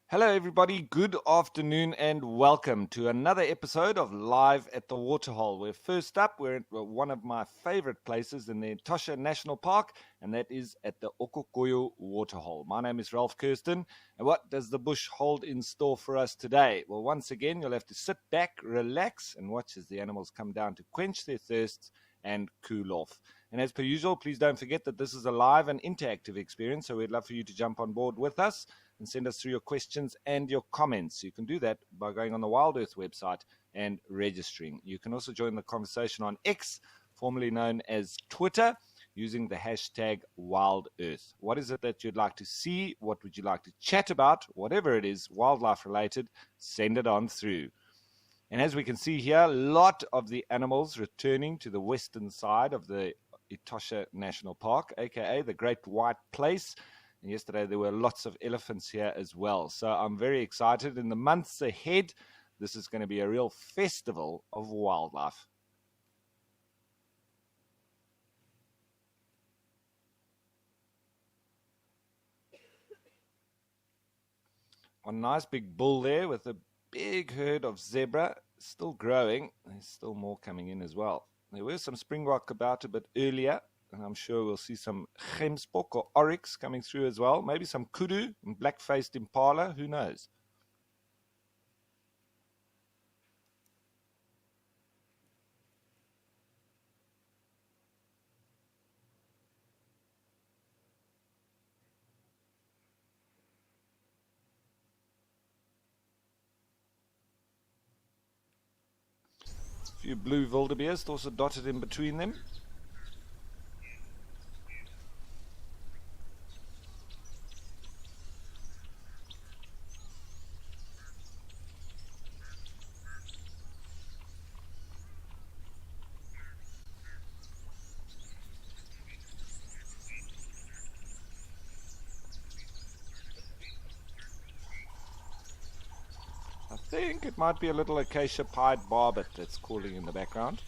Hello, everybody. Good afternoon, and welcome to another episode of Live at the Waterhole. We're first up. We're at one of my favorite places in the Etosha National Park, and that is at the Okokoyo Waterhole. My name is Ralph Kirsten, and what does the bush hold in store for us today? Well, once again, you'll have to sit back, relax, and watch as the animals come down to quench their thirsts and cool off. And as per usual, please don't forget that this is a live and interactive experience, so we'd love for you to jump on board with us and send us through your questions and your comments. You can do that by going on the Wild Earth website and registering. You can also join the conversation on X, formerly known as Twitter, using the hashtag WildEarth. What is it that you'd like to see? What would you like to chat about? Whatever it is, wildlife related, send it on through. And as we can see here, a lot of the animals returning to the western side of the Etosha National Park, aka the Great White Place. And yesterday there were lots of elephants here as well. So I'm very excited. In the months ahead, this is going to be a real festival of wildlife. One nice big bull there with a big herd of zebra, still growing. There's still more coming in as well. There were some springbok about a bit earlier, and I'm sure we'll see some gemsbok or oryx coming through as well. Maybe some kudu and black-faced impala, who knows? A few blue wildebeest also dotted in between them. I think it might be a little acacia pied barbet that's calling in the background.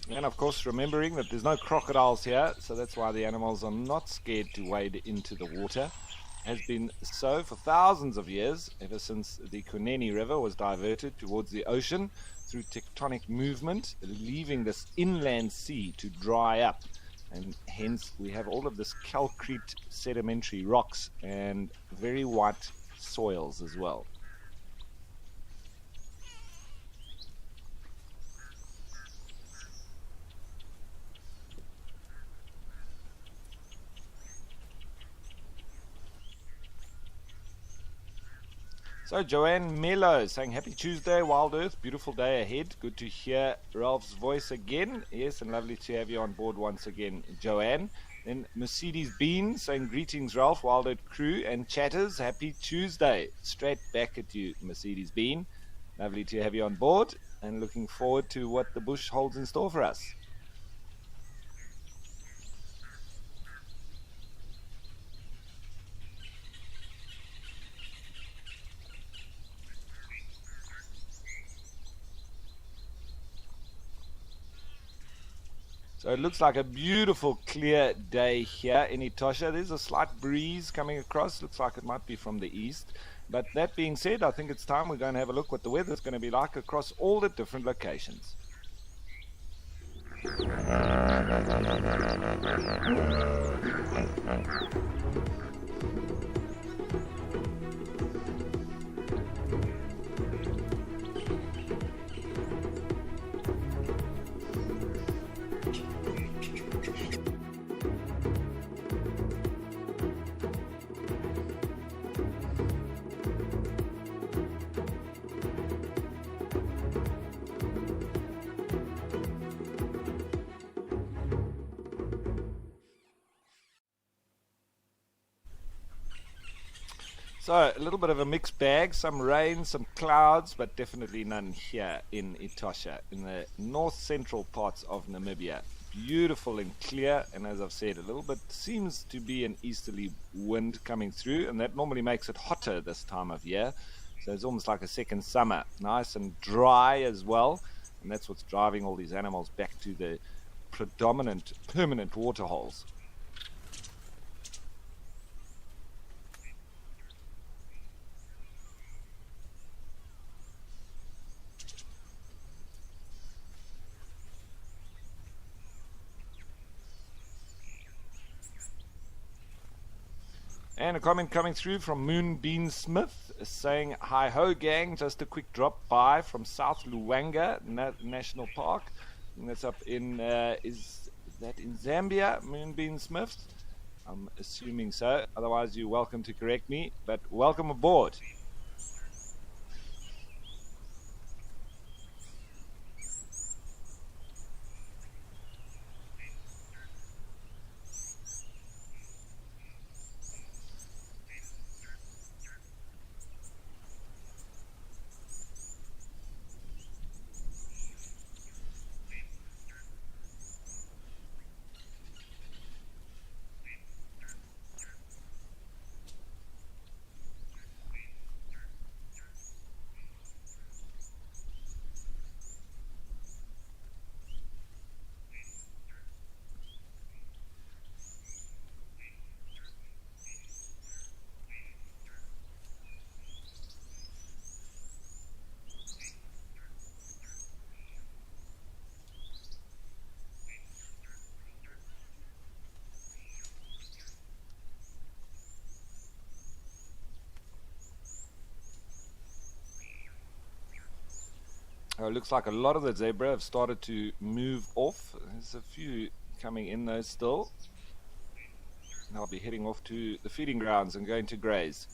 And of course, remembering that there's no crocodiles here, so that's why the animals are not scared to wade into the water. Has been so for thousands of years, ever since the Kunene River was diverted towards the ocean through tectonic movement, leaving this inland sea to dry up. And hence we have all of this calcrete sedimentary rocks and very white soils as well. So Joanne Melo saying happy Tuesday, Wild Earth, beautiful day ahead. Good to hear Ralph's voice again. Yes, and lovely to have you on board once again, Joanne. Then Mercedes Bean saying greetings, Ralph, Wild Earth crew and chatters. Happy Tuesday. Straight back at you, Mercedes Bean. Lovely to have you on board and looking forward to what the bush holds in store for us. So it looks like a beautiful clear day here in Etosha. There's a slight breeze coming across. Looks like it might be from the east. But that being said, I think it's time we're going to have a look what the weather's going to be like across all the different locations. So a little bit of a mixed bag, some rain, some clouds, but definitely none here in Etosha, in the north central parts of Namibia. Beautiful and clear, and as I've said, a little bit seems to be an easterly wind coming through, and that normally makes it hotter this time of year. So it's almost like a second summer, nice and dry as well. And that's what's driving all these animals back to the predominant permanent waterholes. And a comment coming through from Moonbeam Smith saying, "Hi ho, gang. Just a quick drop by from South Luangwa National Park." And that's up in, is that in Zambia, Moonbeam Smith? I'm assuming so. Otherwise, you're welcome to correct me. But welcome aboard. It looks like a lot of the zebra have started to move off. There's a few coming in though still. And I'll be heading off to the feeding grounds and going to graze.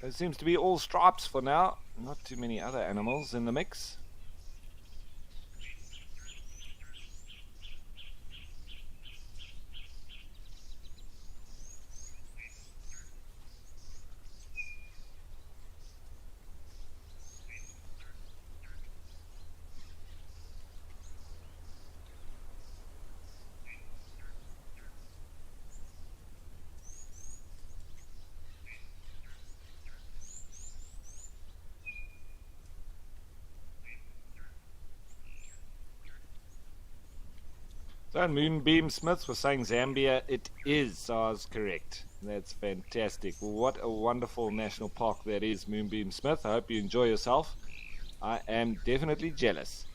There seems to be all stripes for now. Not too many other animals in the mix. So Moonbeam Smith was saying Zambia. It is, so I was correct. That's fantastic. What a wonderful national park that is, Moonbeam Smith. I hope you enjoy yourself. I am definitely jealous.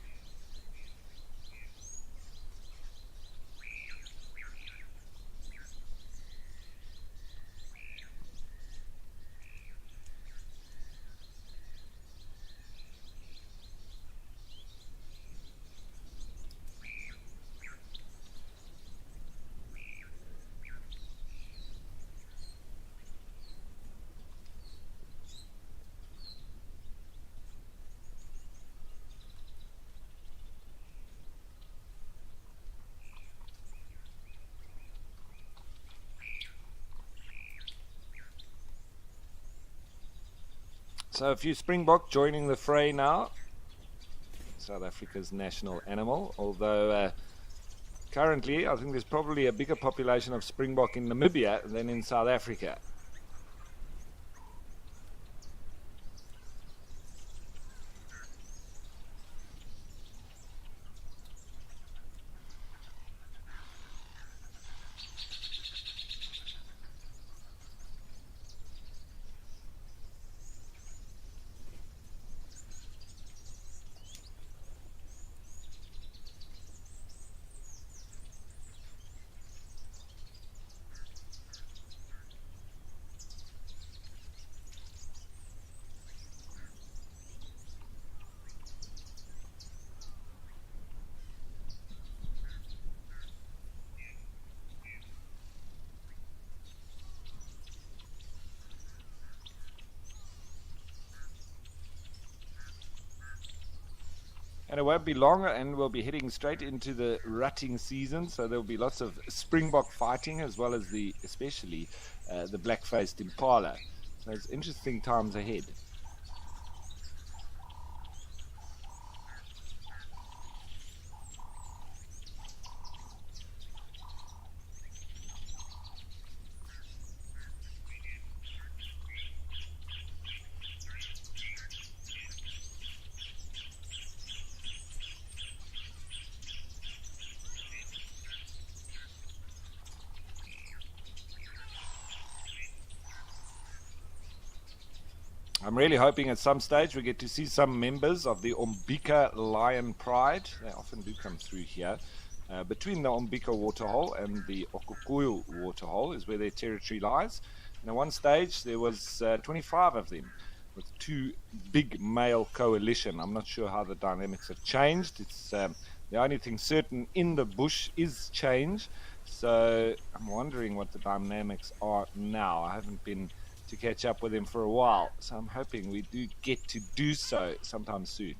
So a few springbok joining the fray now. South Africa's national animal, although currently I think there's probably a bigger population of springbok in Namibia than in South Africa. And it won't be long, and we'll be heading straight into the rutting season. So there'll be lots of springbok fighting, as well as especially the black-faced impala. So it's interesting times ahead. I'm really hoping at some stage we get to see some members of the Umbika Lion Pride. They often do come through here. Between the Umbika waterhole and the Okukuyu waterhole is where their territory lies. And at one stage there was 25 of them with two big male coalition. I'm not sure how the dynamics have changed. It's the only thing certain in the bush is change. So I'm wondering what the dynamics are now. I haven't been to catch up with him for a while, so I'm hoping we do get to do so sometime soon.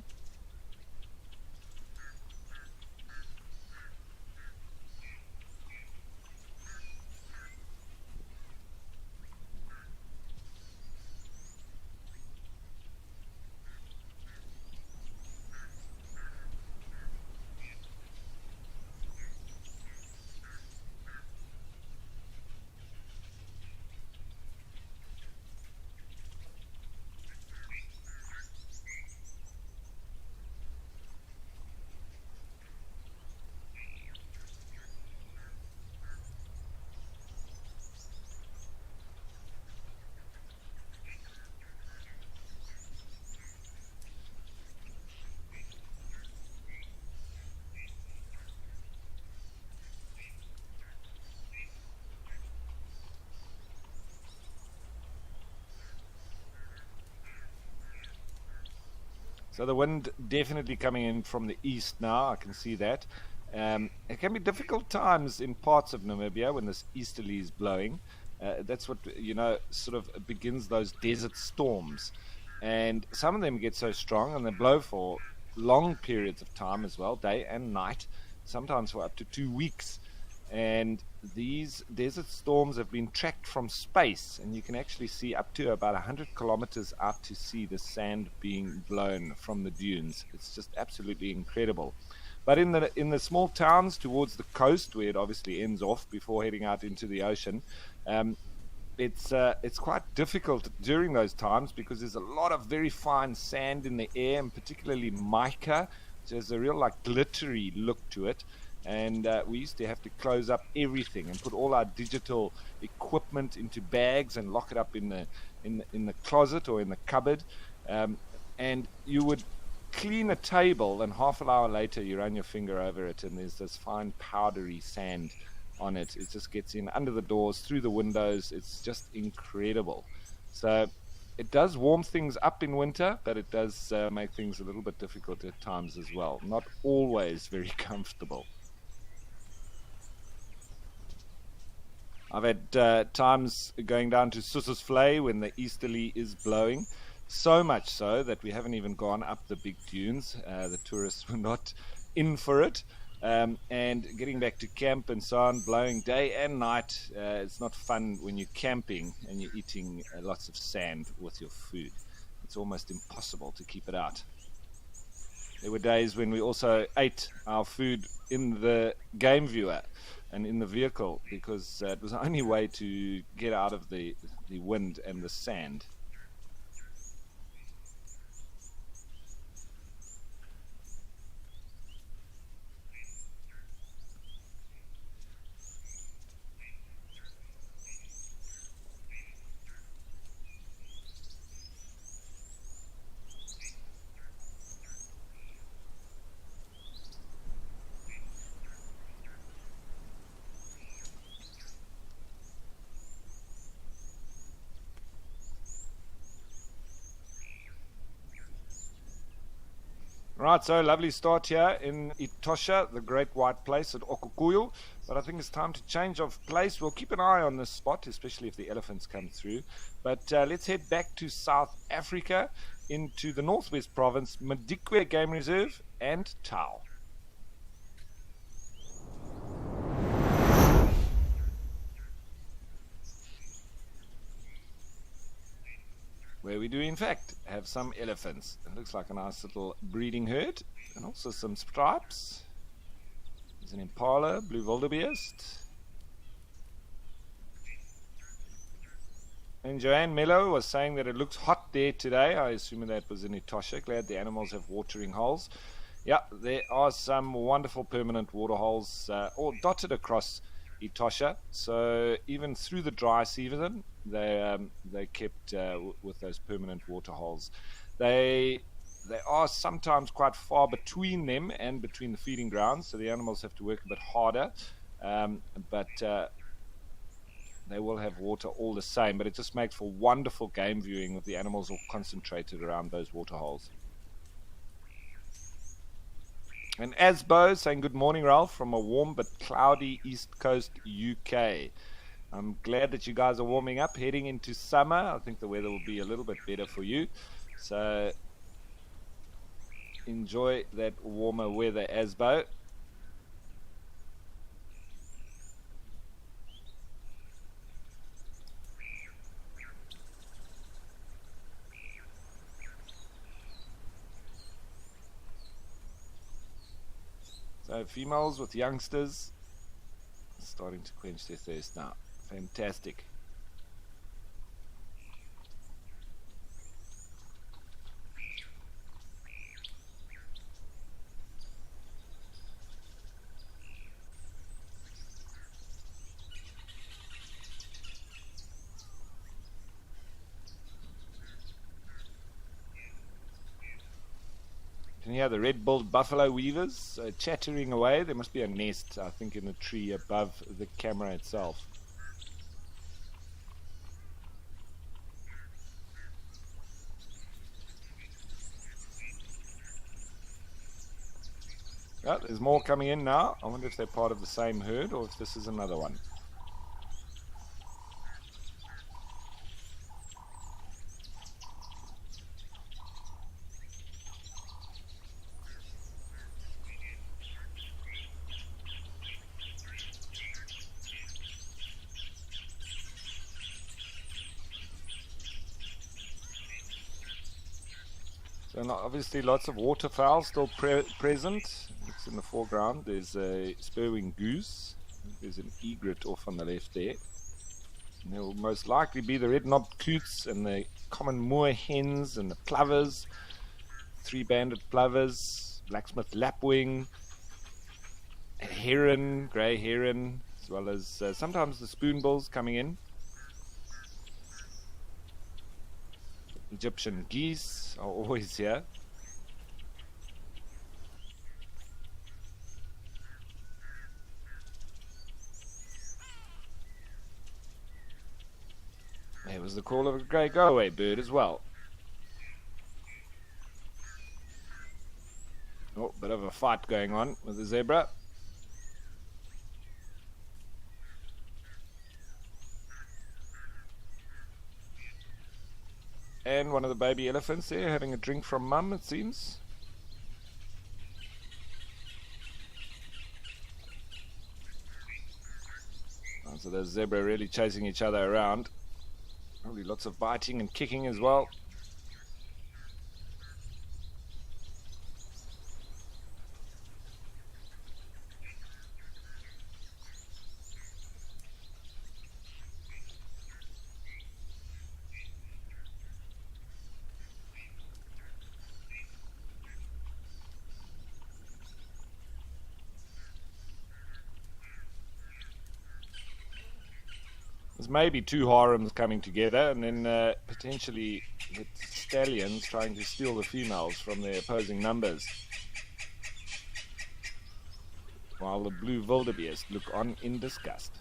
So the wind definitely coming in from the east now. I can see that. It can be difficult times in parts of Namibia when this easterly is blowing. That's what, sort of begins those desert storms. And some of them get so strong and they blow for long periods of time as well, day and night, sometimes for up to 2 weeks. And these desert storms have been tracked from space, and you can actually see up to about 100 kilometers out to sea the sand being blown from the dunes. It's just absolutely incredible. But in the small towns towards the coast, where it obviously ends off before heading out into the ocean, it's quite difficult during those times because there's a lot of very fine sand in the air, and particularly mica, which has a real like glittery look to it. And we used to have to close up everything and put all our digital equipment into bags and lock it up in the closet or in the cupboard. And you would clean a table, and half an hour later you run your finger over it, and there's this fine powdery sand on it. It just gets in under the doors, through the windows. It's just incredible. So it does warm things up in winter, but it does make things a little bit difficult at times as well. Not always very comfortable. I've had times going down to Sossusvlei when the easterly is blowing, so much so that we haven't even gone up the big dunes. The tourists were not in for it. And getting back to camp and so on, blowing day and night, it's not fun when you're camping and you're eating lots of sand with your food. It's almost impossible to keep it out. There were days when we also ate our food in the game viewer and in the vehicle, because it was the only way to get out of the wind and the sand. Right, so lovely start here in Etosha, the great white place at Okukuyu. But I think it's time to change of place. We'll keep an eye on this spot, especially if the elephants come through. But let's head back to South Africa into the Northwest Province, Madikwe Game Reserve, and Tau. Where we do, in fact, have some elephants. It looks like a nice little breeding herd, and also some stripes. There's an impala, blue wildebeest. And Joanne Mello was saying that it looks hot there today. I assume that was in Etosha. Glad the animals have watering holes. Yeah, there are some wonderful permanent water holes all dotted across Etosha. So even through the dry season, they kept with those permanent water holes. They are sometimes quite far between them and between the feeding grounds, so the animals have to work a bit harder. But they will have water all the same, but it just makes for wonderful game viewing with the animals all concentrated around those water holes. And Asbo saying good morning, Ralph, from a warm but cloudy East Coast UK. I'm glad that you guys are warming up, heading into summer. I think the weather will be a little bit better for you. So enjoy that warmer weather, Asbo. So females with youngsters starting to quench their thirst now. Fantastic. Can you hear the red-billed buffalo weavers chattering away? There must be a nest, I think, in a tree above the camera itself. Oh, there's more coming in now. I wonder if they're part of the same herd or if this is another one. So obviously lots of waterfowl still present. It's in the foreground. There's a spurwing goose. There's an egret off on the left there. And there will most likely be the red-knobbed coots and the common moor hens and the plovers, three-banded plovers, blacksmith lapwing, heron, grey heron, as well as sometimes the spoonbills coming in. Egyptian geese are always here. There was the call of a grey go-away bird as well. Oh, bit of a fight going on with the zebra. And one of the baby elephants there having a drink from mum, it seems. Oh, so there's zebra really chasing each other around. Probably lots of biting and kicking as well. There's maybe two harems coming together, and then potentially the stallions trying to steal the females from their opposing numbers, while the blue wildebeest look on in disgust.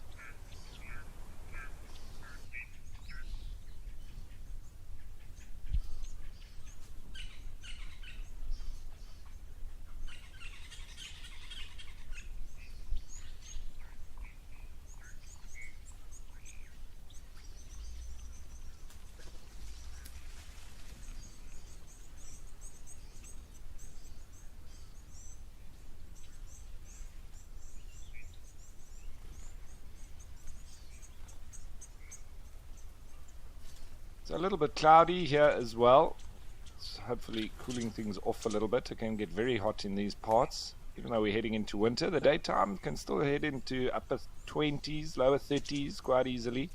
It's a little bit cloudy here as well. It's hopefully cooling things off a little bit. It can get very hot in these parts. Even though we're heading into winter, the daytime can still head into upper 20s, lower 30s quite easily.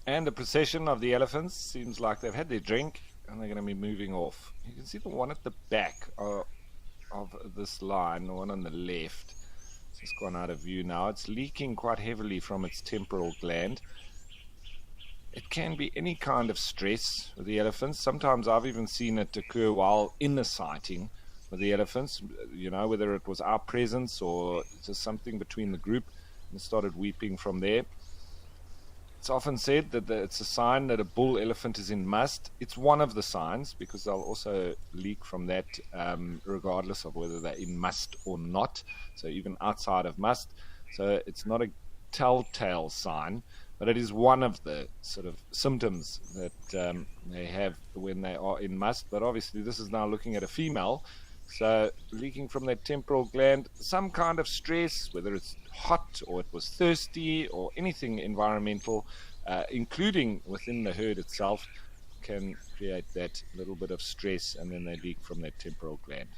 And the procession of the elephants seems like they've had their drink and they're going to be moving off. You can see the one at the back of this line, the one on the left. It's just gone out of view now. It's leaking quite heavily from its temporal gland. It can be any kind of stress with the elephants. Sometimes I've even seen it occur while in the sighting with the elephants, you know, whether it was our presence or just something between the group, and it started weeping from there. It's often said that it's a sign that a bull elephant is in must. It's one of the signs, because they'll also leak from that regardless of whether they're in must or not, so even outside of must. So it's not a telltale sign, but it is one of the sort of symptoms that they have when they are in must. But obviously this is now looking at a female, so leaking from that temporal gland, some kind of stress, whether it's hot or it was thirsty or anything environmental, including within the herd itself, can create that little bit of stress, and then they leak from that temporal gland.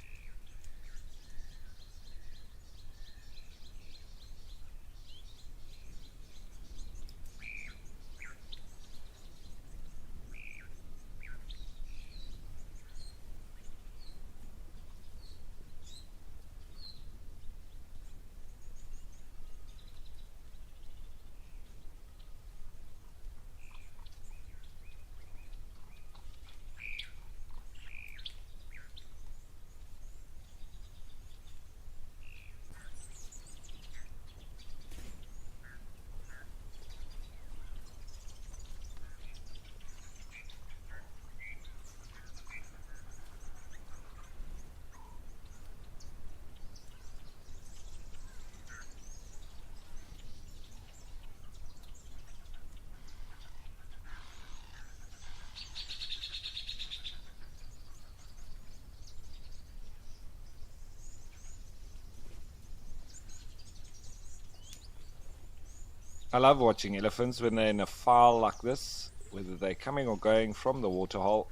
I love watching elephants when they're in a file like this, whether they're coming or going from the waterhole.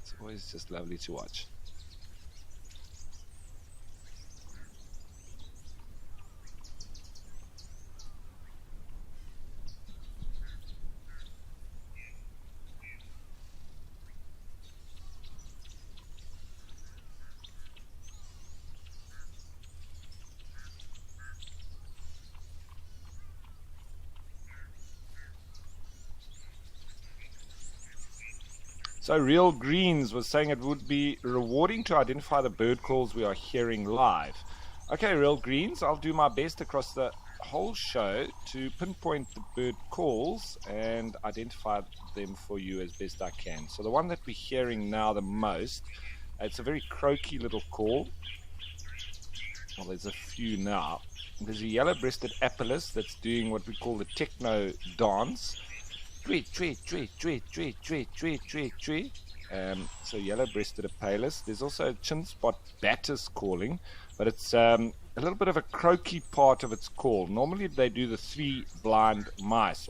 It's always just lovely to watch. So Real Greens was saying it would be rewarding to identify the bird calls we are hearing live. Okay, Real Greens, I'll do my best across the whole show to pinpoint the bird calls and identify them for you as best I can. So the one that we're hearing now the most, it's a very croaky little call. Well, there's a few now. There's a yellow-breasted apellis that's doing what we call the techno dance. Tweet, tweet, tweet, tweet, tweet, tweet, tweet, tweet, tweet. So yellow-breasted apellis. There's also a chin spot batis calling, but it's a little bit of a croaky part of its call. Normally they do the three blind mice,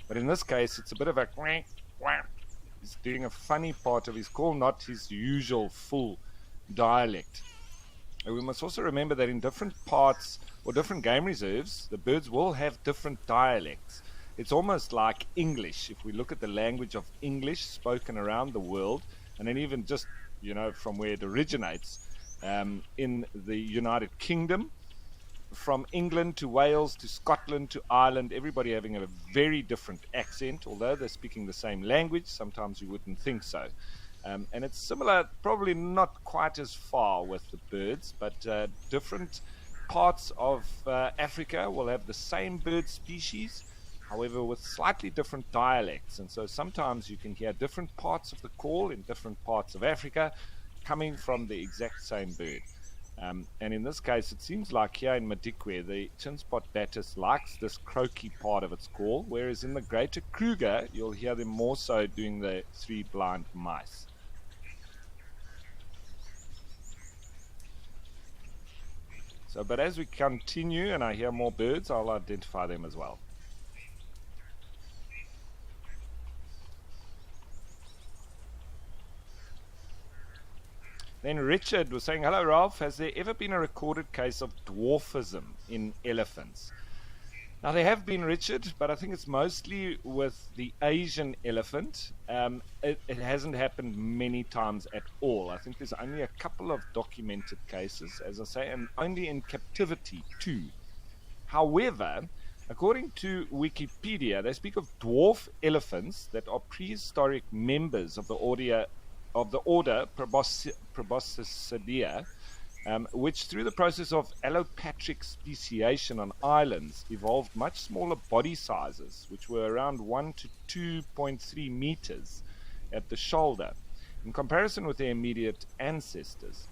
but in this case it's a bit of a quack, quack. He's doing a funny part of his call, not his usual full dialect. And we must also remember that in different parts or different game reserves, the birds will have different dialects. It's almost like English. If we look at the language of English spoken around the world, and then even just, from where it originates, in the United Kingdom, from England to Wales to Scotland to Ireland, everybody having a very different accent. Although they're speaking the same language, sometimes you wouldn't think so. And it's similar, probably not quite as far with the birds, but different parts of Africa will have the same bird species, however with slightly different dialects. And so sometimes you can hear different parts of the call in different parts of Africa coming from the exact same bird. And in this case, it seems like here in Madikwe, the chinspot batis likes this croaky part of its call, whereas in the greater Kruger, you'll hear them more so doing the three blind mice. So, but as we continue and I hear more birds, I'll identify them as well. Then Richard was saying, hello Ralph, has there ever been a recorded case of dwarfism in elephants? Now there have been, Richard, but I think it's mostly with the Asian elephant. It hasn't happened many times at all. I think there's only a couple of documented cases, as I say, and only in captivity too. However, according to Wikipedia, they speak of dwarf elephants that are prehistoric members of the order Proboscidae, which through the process of allopatric speciation on islands evolved much smaller body sizes, which were around 1 to 2.3 meters at the shoulder, in comparison with their immediate ancestors.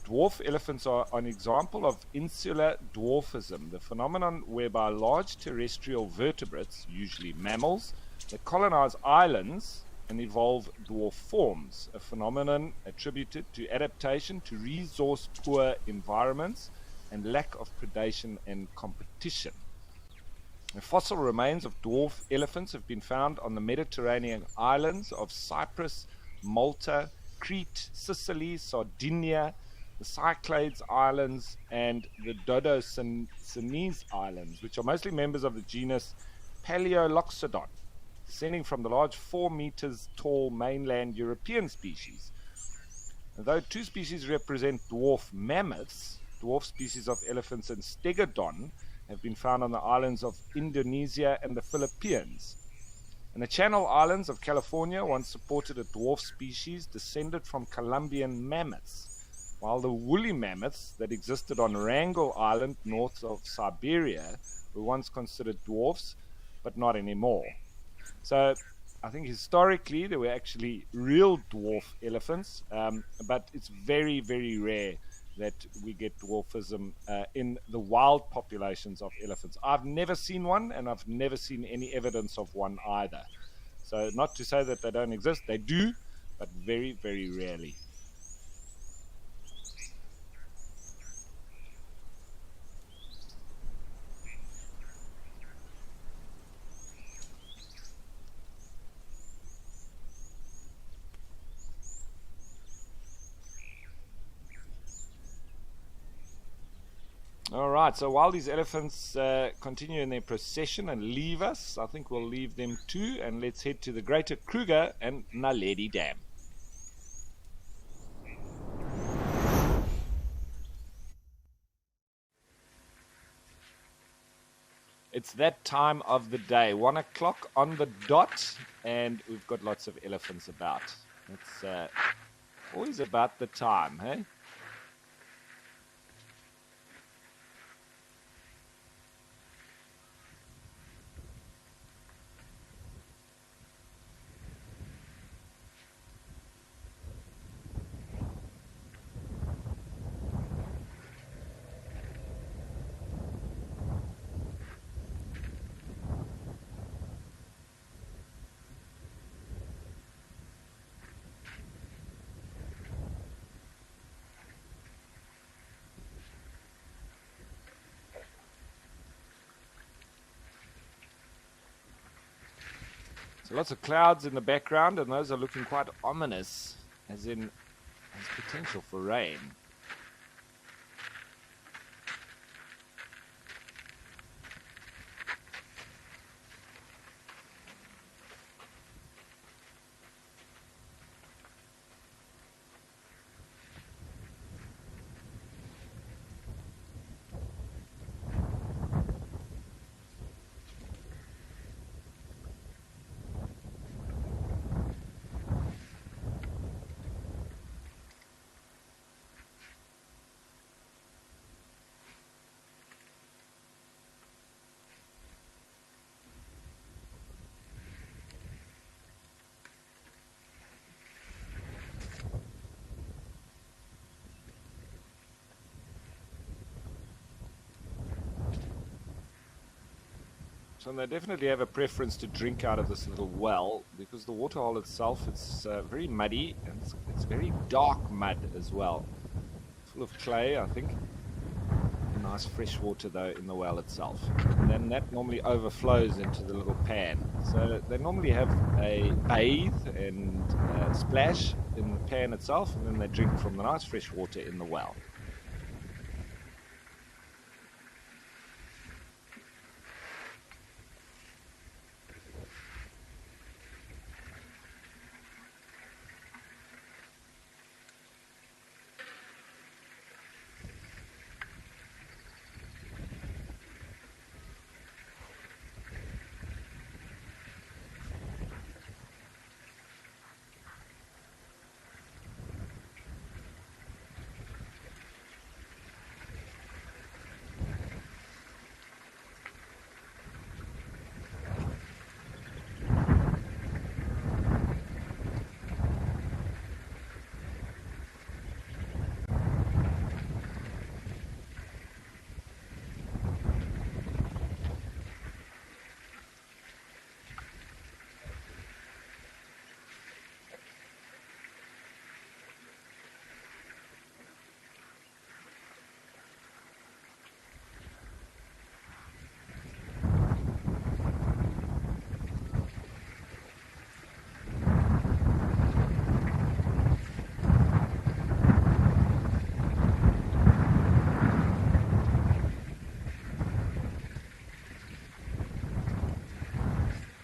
Dwarf elephants are an example of insular dwarfism, the phenomenon whereby large terrestrial vertebrates, usually mammals, that colonize islands and evolve dwarf forms, a phenomenon attributed to adaptation to resource-poor environments and lack of predation and competition. The fossil remains of dwarf elephants have been found on the Mediterranean islands of Cyprus, Malta, Crete, Sicily, Sardinia, the Cyclades Islands, and the Dodocenese Islands, which are mostly members of the genus Paleoloxodon, descending from the large 4 meters tall mainland European species. And though two species represent dwarf mammoths, dwarf species of elephants and stegodon have been found on the islands of Indonesia and the Philippines. And the Channel Islands of California once supported a dwarf species descended from Columbian mammoths, while the woolly mammoths that existed on Wrangel Island north of Siberia were once considered dwarfs, but not anymore. So I think historically there were actually real dwarf elephants, but it's very, very rare that we get dwarfism in the wild populations of elephants. I've never seen one, and I've never seen any evidence of one either. So not to say that they don't exist, they do, but very, very rarely. All right, so while these elephants continue in their procession and leave us, I think we'll leave them too, and let's head to the Greater Kruger and Naledi Dam. It's that time of the day, 1 o'clock on the dot, and we've got lots of elephants about. It's always about the time, hey? So lots of clouds in the background, and those are looking quite ominous, as in there's potential for rain. So they definitely have a preference to drink out of this little well, because the waterhole itself, it's very muddy, and it's very dark mud as well. Full of clay, I think. Nice fresh water though in the well itself. And then that normally overflows into the little pan. So they normally have a bathe and splash in the pan itself, and then they drink from the nice fresh water in the well.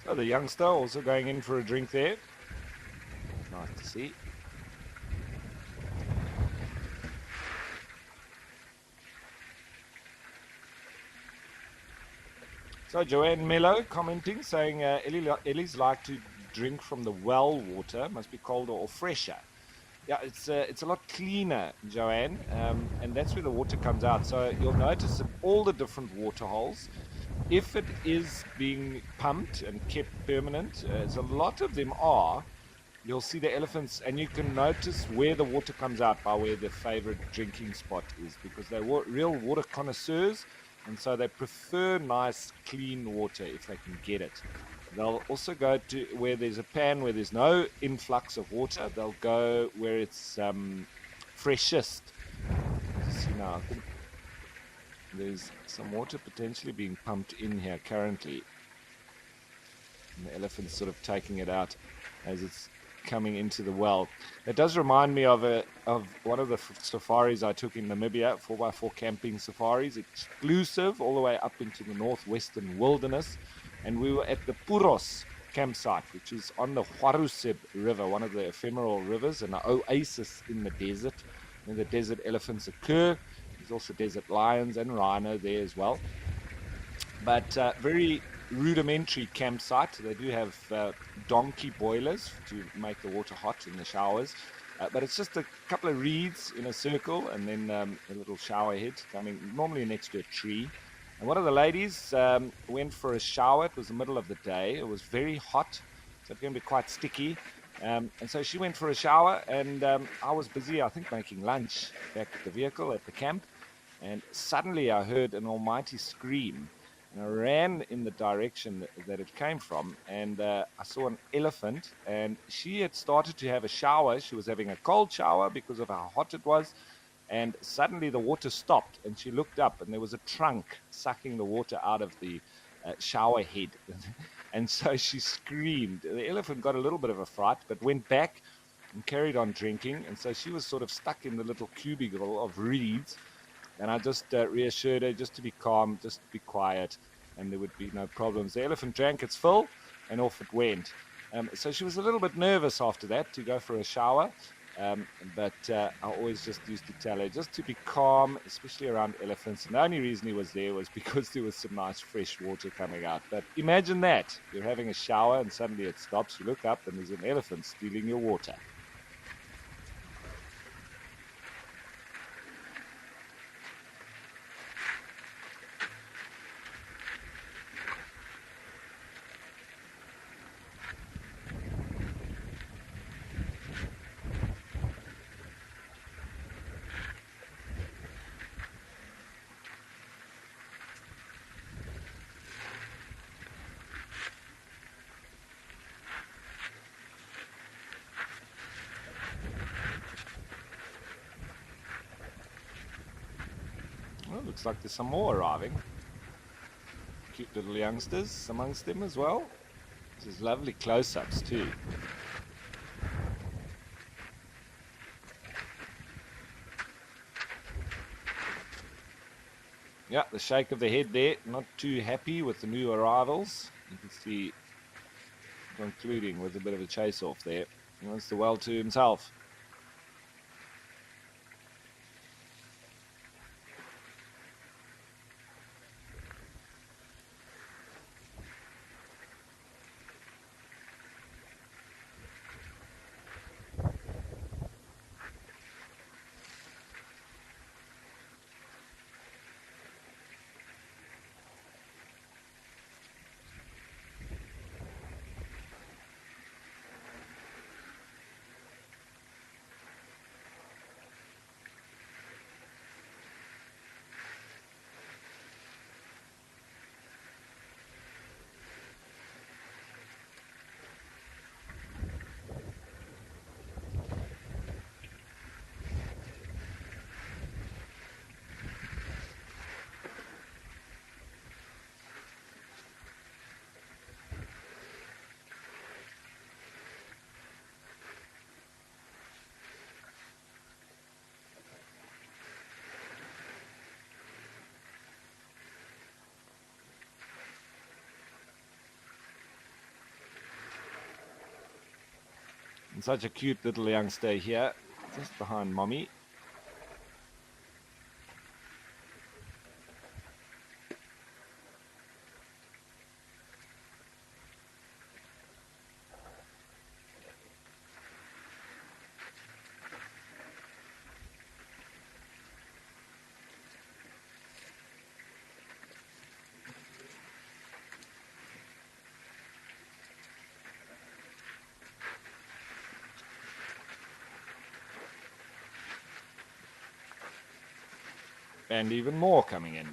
So the youngster also going in for a drink there. Nice to see. So Joanne Mello commenting, saying Ellie's like to drink from the well water, must be colder or fresher. Yeah, it's a lot cleaner, Joanne, and that's where the water comes out. So you'll notice that all the different water holes, if it is being pumped and kept permanent, as a lot of them are, you'll see the elephants, and you can notice where the water comes out by where their favorite drinking spot is, because they're real water connoisseurs, and so they prefer nice, clean water if they can get it. They'll also go to where there's a pan where there's no influx of water. They'll go where it's freshest. See now, I think there's some water potentially being pumped in here currently. And the elephant's sort of taking it out as it's coming into the well. It does remind me of one of the safaris I took in Namibia, 4x4 camping safaris, exclusive all the way up into the northwestern wilderness. And we were at the Puros campsite, which is on the Huarusib River, one of the ephemeral rivers, an oasis in the desert, where the desert elephants occur. There's also desert lions and rhino there as well. But very rudimentary campsite. They do have donkey boilers to make the water hot in the showers. But it's just a couple of reeds in a circle and then a little shower head coming normally next to a tree. And one of the ladies went for a shower. It was the middle of the day. It was very hot, so it's going to be quite sticky. And so she went for a shower, and I was busy, I think, making lunch back at the vehicle at the camp. And suddenly I heard an almighty scream. And I ran in the direction that it came from, and I saw an elephant, and she had started to have a shower. She was having a cold shower because of how hot it was, and suddenly the water stopped, and she looked up, and there was a trunk sucking the water out of the shower head. And so she screamed. The elephant got a little bit of a fright, but went back and carried on drinking, and so she was sort of stuck in the little cubicle of reeds. And I just reassured her just to be calm, just be quiet, and there would be no problems. The elephant drank its fill, and off it went. So she was a little bit nervous after that to go for a shower, but I always just used to tell her just to be calm, especially around elephants. And the only reason he was there was because there was some nice fresh water coming out. But imagine that. You're having a shower, and suddenly it stops. You look up, and there's an elephant stealing your water. Well, looks like there's some more arriving. Cute little youngsters amongst them as well. This is lovely close-ups too. Yeah, the shake of the head there, not too happy with the new arrivals. You can see concluding with a bit of a chase off there. He wants the well to himself. And such a cute little youngster here, just behind mommy. And even more coming in.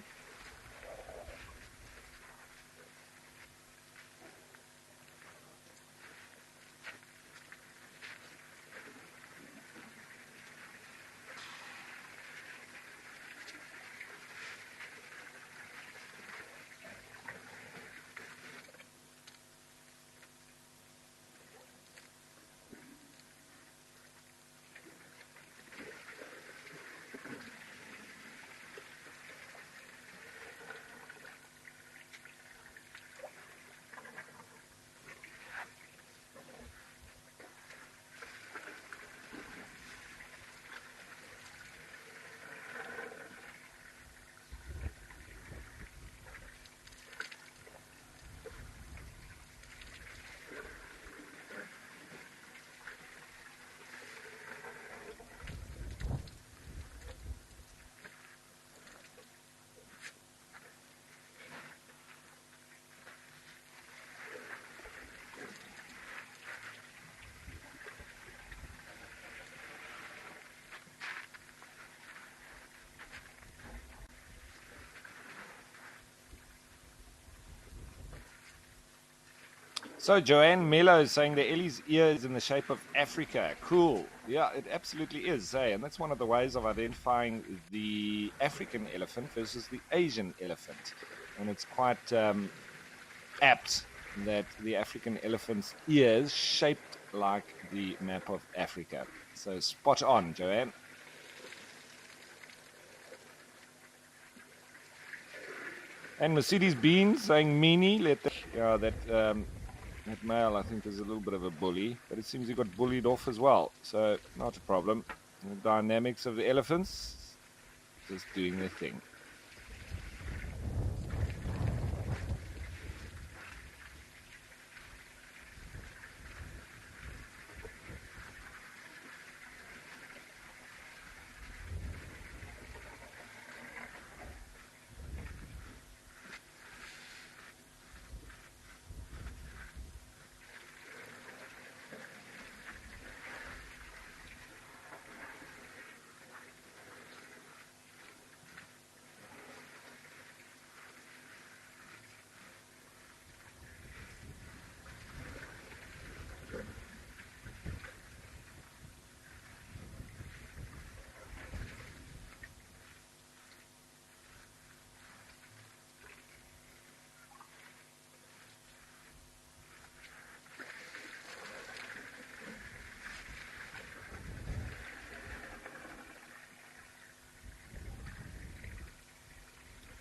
So Joanne Mello is saying the Ellie's ear is in the shape of Africa. Cool. Yeah, it absolutely is. And that's one of the ways of identifying the African elephant versus the Asian elephant. And it's quite apt that the African elephant's ears shaped like the map of Africa. So spot on, Joanne. And Mercedes Bean saying meanie. That male, I think, is a little bit of a bully, but it seems he got bullied off as well. So not a problem. The dynamics of the elephants just doing their thing.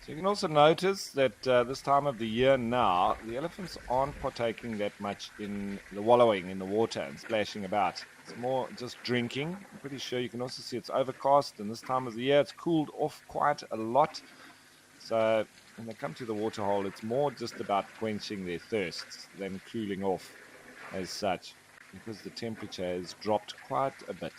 So you can also notice that this time of the year now, the elephants aren't partaking that much in the wallowing in the water and splashing about. It's more just drinking. I'm pretty sure you can also see it's overcast, and this time of the year it's cooled off quite a lot. So when they come to the waterhole, it's more just about quenching their thirsts than cooling off as such, because the temperature has dropped quite a bit.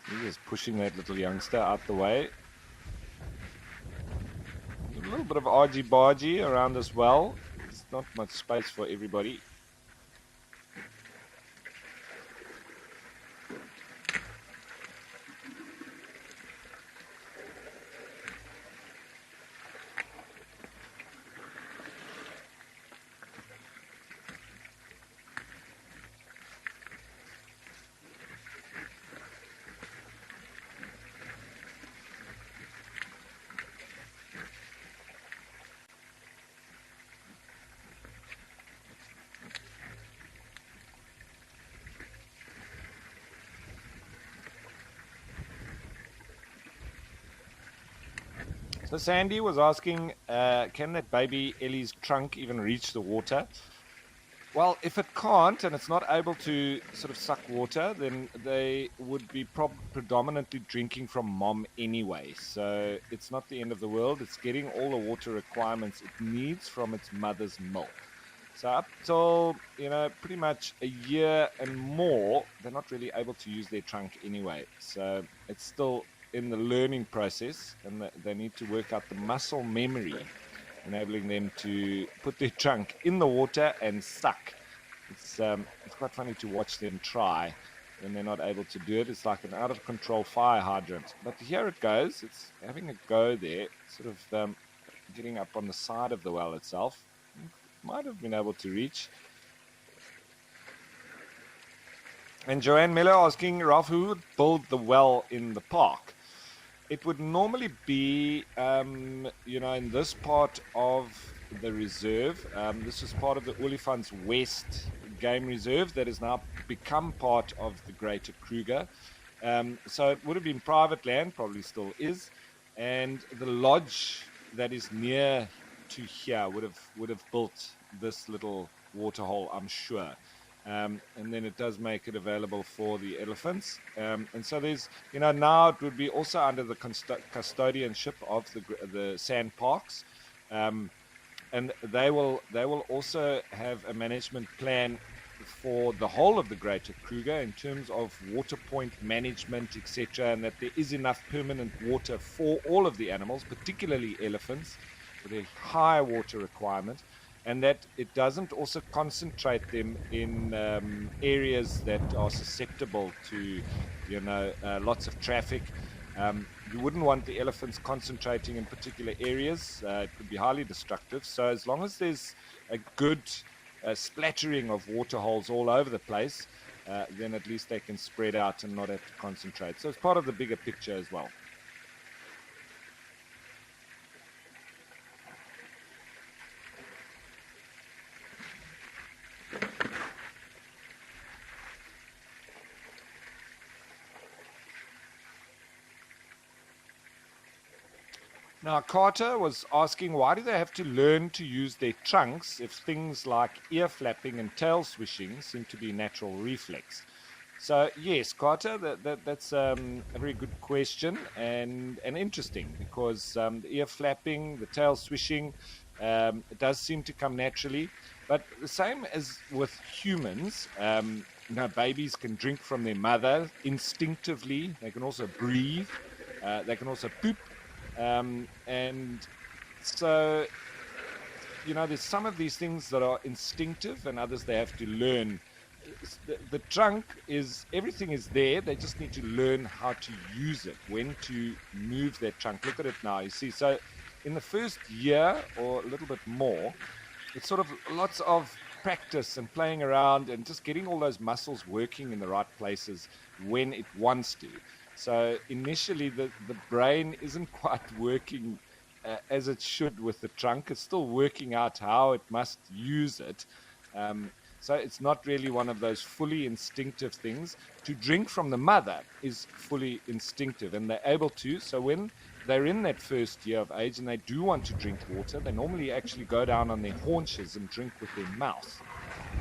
He's just pushing that little youngster out the way. There's a little bit of argy-bargy around as well. There's not much space for everybody. So Sandy was asking, can that baby Ellie's trunk even reach the water? Well, if it can't and it's not able to sort of suck water, then they would be predominantly drinking from mom anyway. So it's not the end of the world. It's getting all the water requirements it needs from its mother's milk. So up till, pretty much a year and more, they're not really able to use their trunk anyway. So it's still in the learning process, and they need to work out the muscle memory, enabling them to put their trunk in the water and suck It's quite funny to watch them try when they're not able to do it. It's like an out of control fire hydrant. But here it goes. It's having a go there, sort of getting up on the side of the well itself. Might have been able to reach. And Joanne Miller asking, Ralph, who would build the well in the park? It would normally be, in this part of the reserve. This is part of the Olifants West Game Reserve that has now become part of the Greater Kruger. So it would have been private land, probably still is, and the lodge that is near to here would have built this little waterhole, I'm sure. And then it does make it available for the elephants. And so there's, now it would be also under the custodianship of the sand parks. And they will also have a management plan for the whole of the Greater Kruger in terms of water point management, etc., and that there is enough permanent water for all of the animals, particularly elephants, with a high water requirement, and that it doesn't also concentrate them in areas that are susceptible to, lots of traffic. You wouldn't want the elephants concentrating in particular areas. It could be highly destructive. So as long as there's a good splattering of water holes all over the place, then at least they can spread out and not have to concentrate. So it's part of the bigger picture as well. Now, Carter was asking, why do they have to learn to use their trunks if things like ear flapping and tail swishing seem to be natural reflex? So, yes, Carter, that's a very good question and interesting, because the ear flapping, the tail swishing, it does seem to come naturally. But the same as with humans, babies can drink from their mother instinctively. They can also breathe. They can also poop. And so, there's some of these things that are instinctive and others they have to learn. The trunk is, everything is there. They just need to learn how to use it, when to move their trunk. Look at it now, you see. So in the first year or a little bit more, it's sort of lots of practice and playing around and just getting all those muscles working in the right places when it wants to. So initially, the brain isn't quite working as it should with the trunk. It's still working out how it must use it. So it's not really one of those fully instinctive things. To drink from the mother is fully instinctive, and they're able to. So when they're in that first year of age and they do want to drink water, they normally actually go down on their haunches and drink with their mouth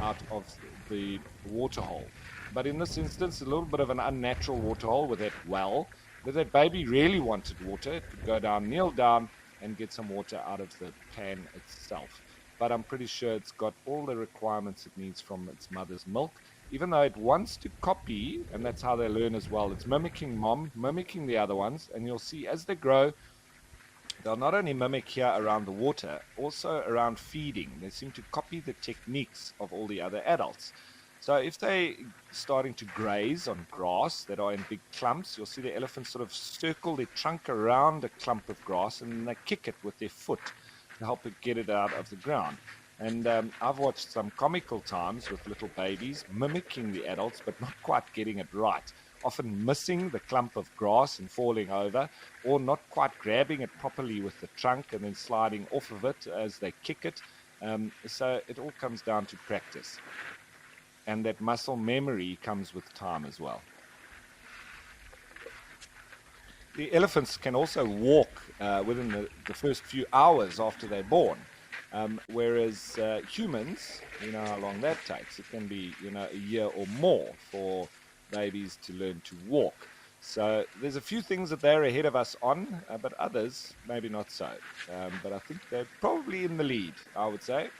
out of the water hole. But in this instance, a little bit of an unnatural waterhole with that well. If that baby really wanted water, it could go down, kneel down, and get some water out of the pan itself. But I'm pretty sure it's got all the requirements it needs from its mother's milk, even though it wants to copy, and that's how they learn as well. It's mimicking mom, mimicking the other ones, and you'll see as they grow, they'll not only mimic here around the water, also around feeding. They seem to copy the techniques of all the other adults. So if they're starting to graze on grass that are in big clumps, you'll see the elephants sort of circle their trunk around a clump of grass and they kick it with their foot to help it get it out of the ground. And I've watched some comical times with little babies mimicking the adults, but not quite getting it right. Often missing the clump of grass and falling over, or not quite grabbing it properly with the trunk and then sliding off of it as they kick it. So it all comes down to practice. And that muscle memory comes with time as well. The elephants can also walk within the first few hours after they're born, whereas humans, how long that takes. It can be, a year or more for babies to learn to walk. So there's a few things that they're ahead of us on, but others maybe not so. But I think they're probably in the lead, I would say.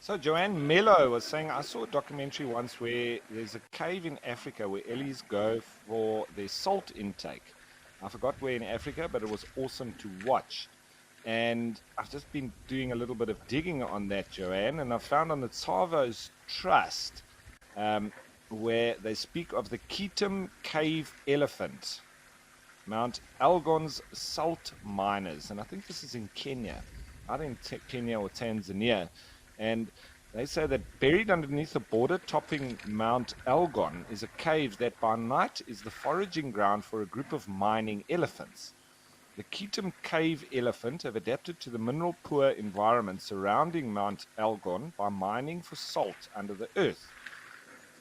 So Joanne Mello was saying, I saw a documentary once where there's a cave in Africa where Ellies go for their salt intake. I forgot where in Africa, but it was awesome to watch. And I've just been doing a little bit of digging on that, Joanne, and I found on the Tsavo's Trust where they speak of the Ketum Cave Elephant, Mount Elgon's salt miners. And I think this is in Kenya, I think Kenya or Tanzania. And they say that buried underneath the border topping Mount Elgon is a cave that by night is the foraging ground for a group of mining elephants. The Ketum cave elephant have adapted to the mineral-poor environment surrounding Mount Elgon by mining for salt under the earth.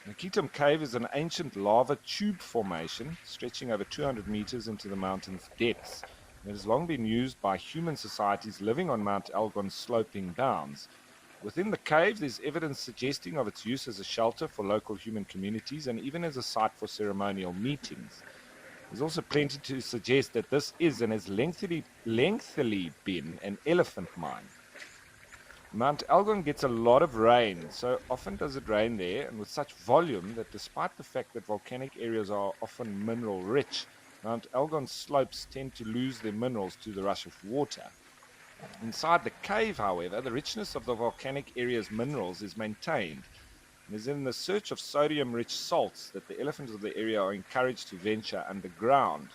The Ketum cave is an ancient lava tube formation stretching over 200 meters into the mountain's depths. It has long been used by human societies living on Mount Elgon's sloping bounds. Within the cave, there's evidence suggesting of its use as a shelter for local human communities and even as a site for ceremonial meetings. There's also plenty to suggest that this is and has lengthily been an elephant mine. Mount Elgon gets a lot of rain, so often does it rain there, and with such volume that despite the fact that volcanic areas are often mineral rich, Mount Elgon's slopes tend to lose their minerals to the rush of water. Inside the cave, however, the richness of the volcanic area's minerals is maintained. It is in the search of sodium-rich salts that the elephants of the area are encouraged to venture underground.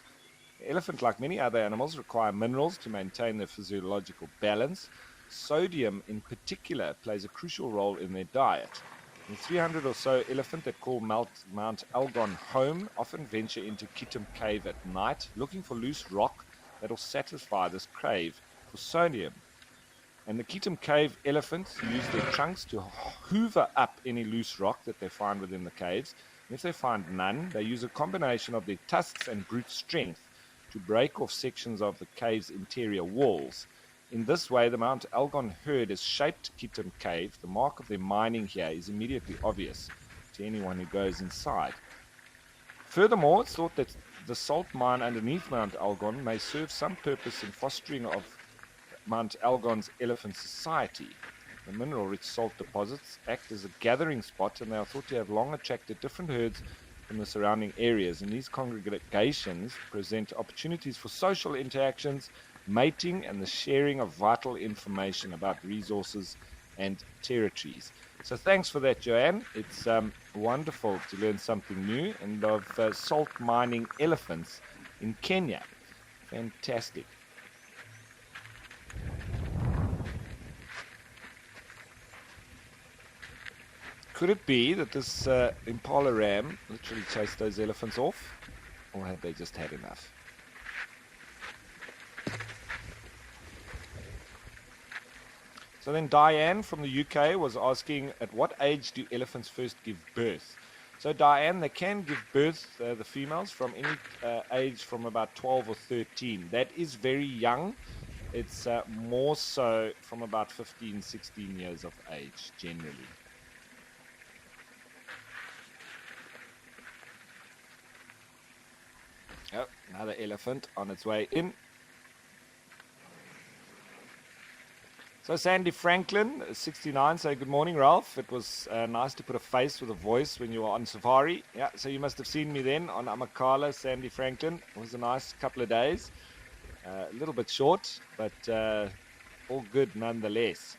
The elephant, like many other animals, require minerals to maintain their physiological balance. Sodium, in particular, plays a crucial role in their diet. The 300 or so elephant that call Mount Elgon home often venture into Ketum Cave at night, looking for loose rock that will satisfy this crave for sodium. And the Ketum Cave elephants use their trunks to hoover up any loose rock that they find within the caves. And if they find none, they use a combination of their tusks and brute strength to break off sections of the cave's interior walls. In this way, the Mount Elgon herd has shaped Ketum Cave. The mark of their mining here is immediately obvious to anyone who goes inside. Furthermore, it's thought that the salt mine underneath Mount Elgon may serve some purpose in fostering of Mount Elgon's elephant society. The mineral-rich salt deposits act as a gathering spot, and they are thought to have long attracted different herds from the surrounding areas. And these congregations present opportunities for social interactions, mating, and the sharing of vital information about resources and territories. So thanks for that, Joanne. It's wonderful to learn something new, and of salt mining elephants in Kenya. Fantastic. Could it be that this impala ram literally chased those elephants off? Or have they just had enough? So then Diane from the UK was asking, at what age do elephants first give birth? So Diane, they can give birth, the females, from any age from about 12 or 13. That is very young. It's more so from about 15, 16 years of age, generally. Oh, another elephant on its way in. So Sandy Franklin, 69, say good morning, Ralph. It was nice to put a face with a voice when you were on safari. Yeah, so you must have seen me then on Amakala, Sandy Franklin. It was a nice couple of days. A little bit short, but all good nonetheless.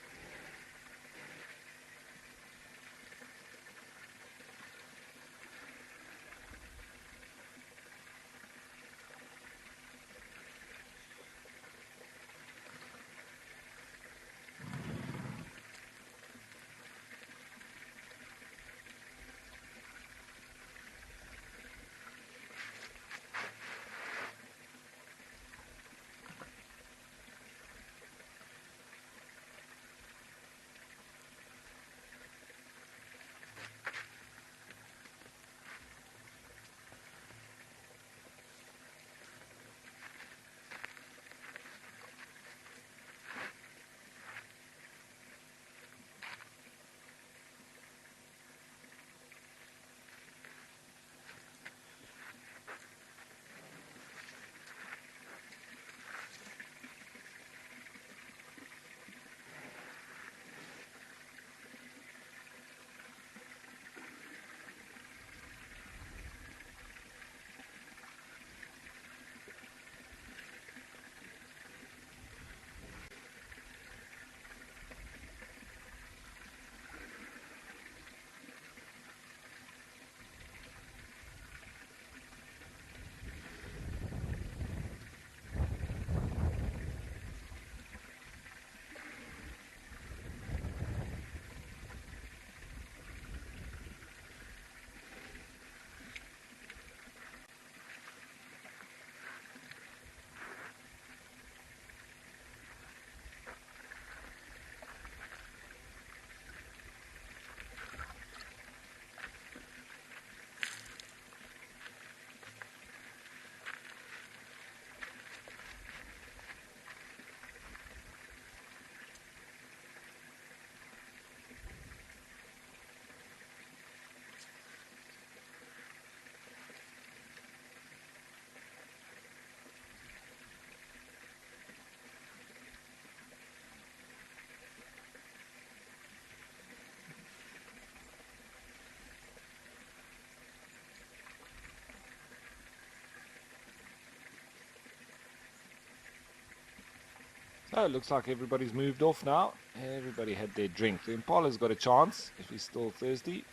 So it looks like everybody's moved off now. Everybody had their drink. The impala's got a chance if he's still thirsty.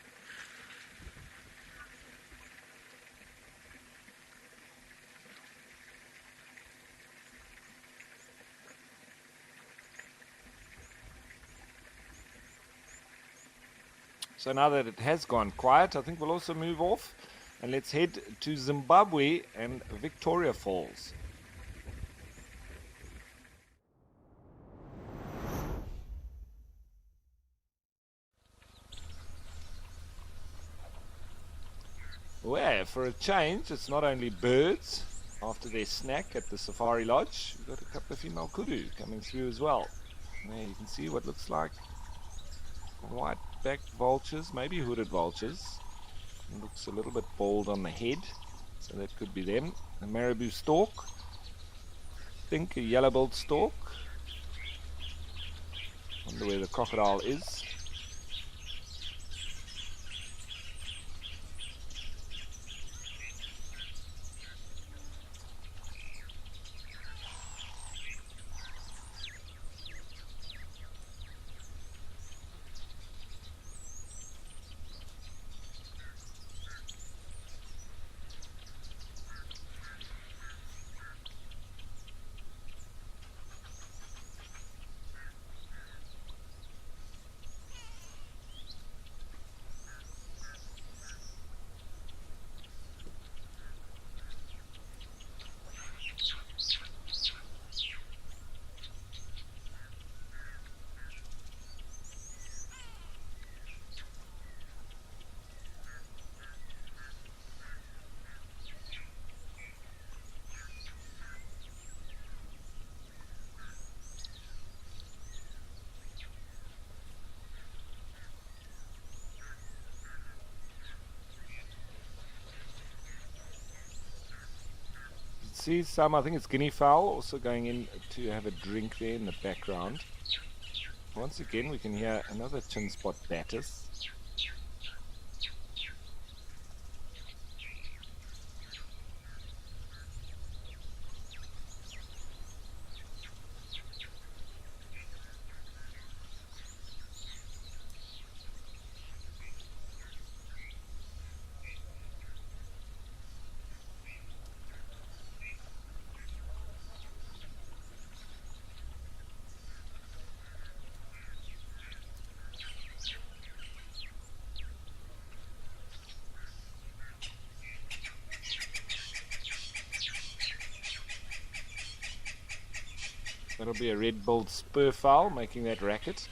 So now that it has gone quiet, I think we'll also move off and let's head to Zimbabwe and Victoria Falls. Well, for a change, it's not only birds after their snack at the safari lodge. We've got a couple of female kudu coming through as well. There you can see what looks like white-backed vultures, maybe hooded vultures. It looks a little bit bald on the head, so that could be them. A marabou stork, I think a yellow-billed stork. Wonder where the crocodile is. See some, I think it's guinea fowl, also going in to have a drink there in the background. Once again, we can hear another chin spot batis. That'll be a red-billed spur fowl making that racket.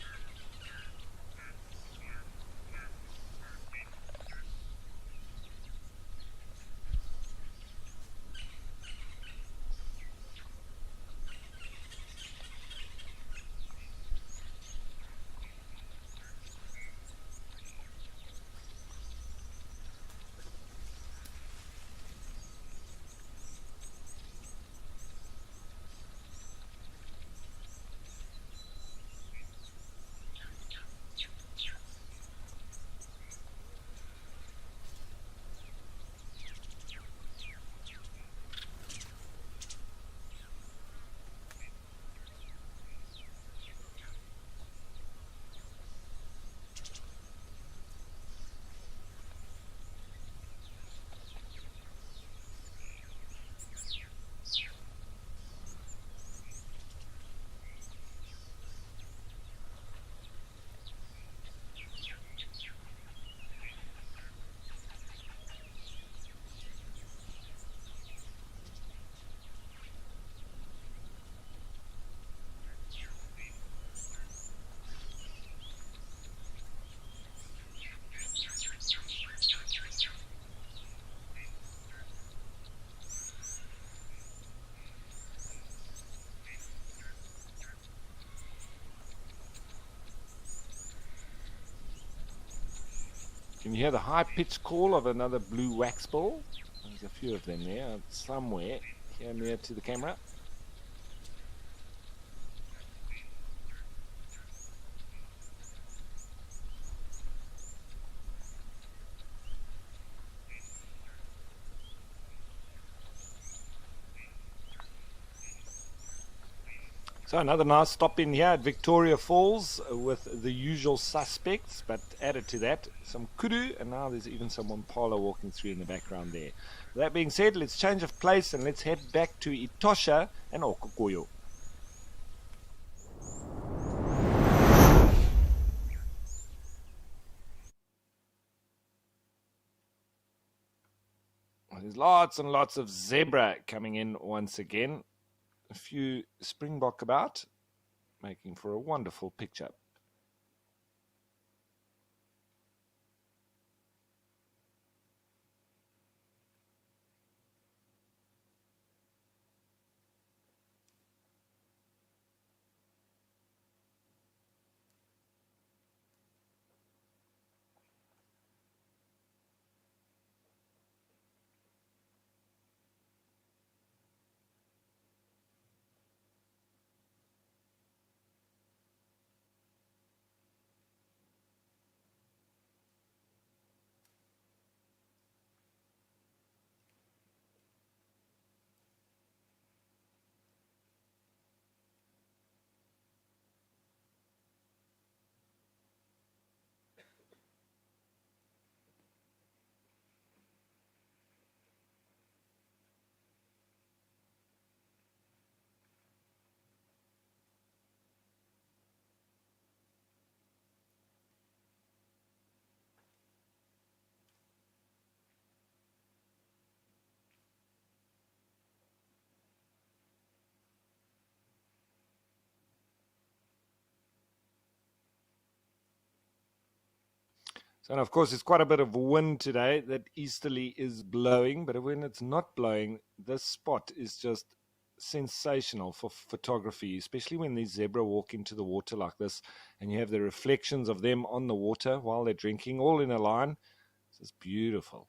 Can you hear the high-pitched call of another blue waxbill? There's a few of them there, somewhere here near to the camera. So another nice stop in here at Victoria Falls with the usual suspects, but added to that, some kudu, and now there's even some impala walking through in the background there. That being said, let's change of place and let's head back to Etosha and Okokoyo. There's lots and lots of zebra coming in once again. A few springbok about, making for a wonderful picture. So, and of course, it's quite a bit of wind today. That easterly is blowing, but when it's not blowing, this spot is just sensational for photography, especially when these zebra walk into the water like this and you have the reflections of them on the water while they're drinking, all in a line. This is beautiful.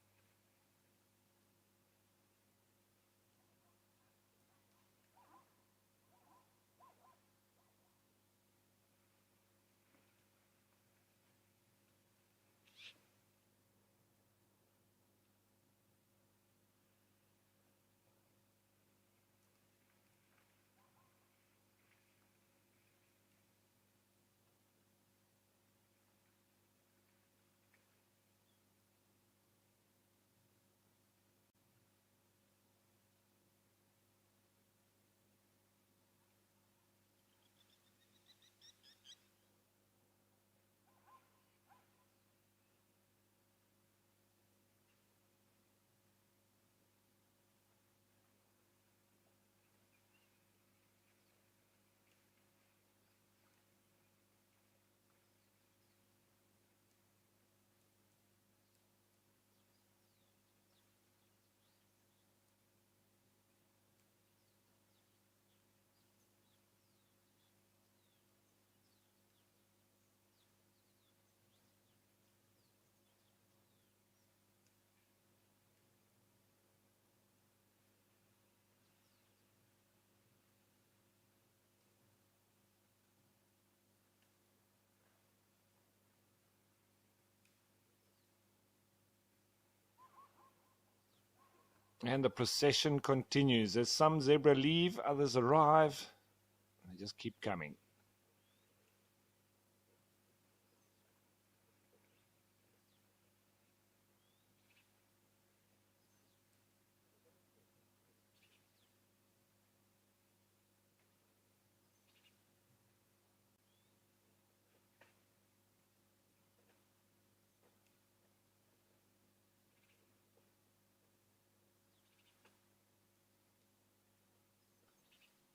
And the procession continues. As some zebra leave, others arrive. They just keep coming.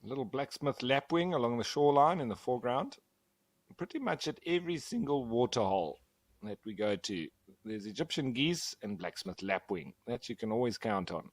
A little blacksmith lapwing along the shoreline in the foreground. Pretty much at every single waterhole that we go to, there's Egyptian geese and blacksmith lapwing. That you can always count on.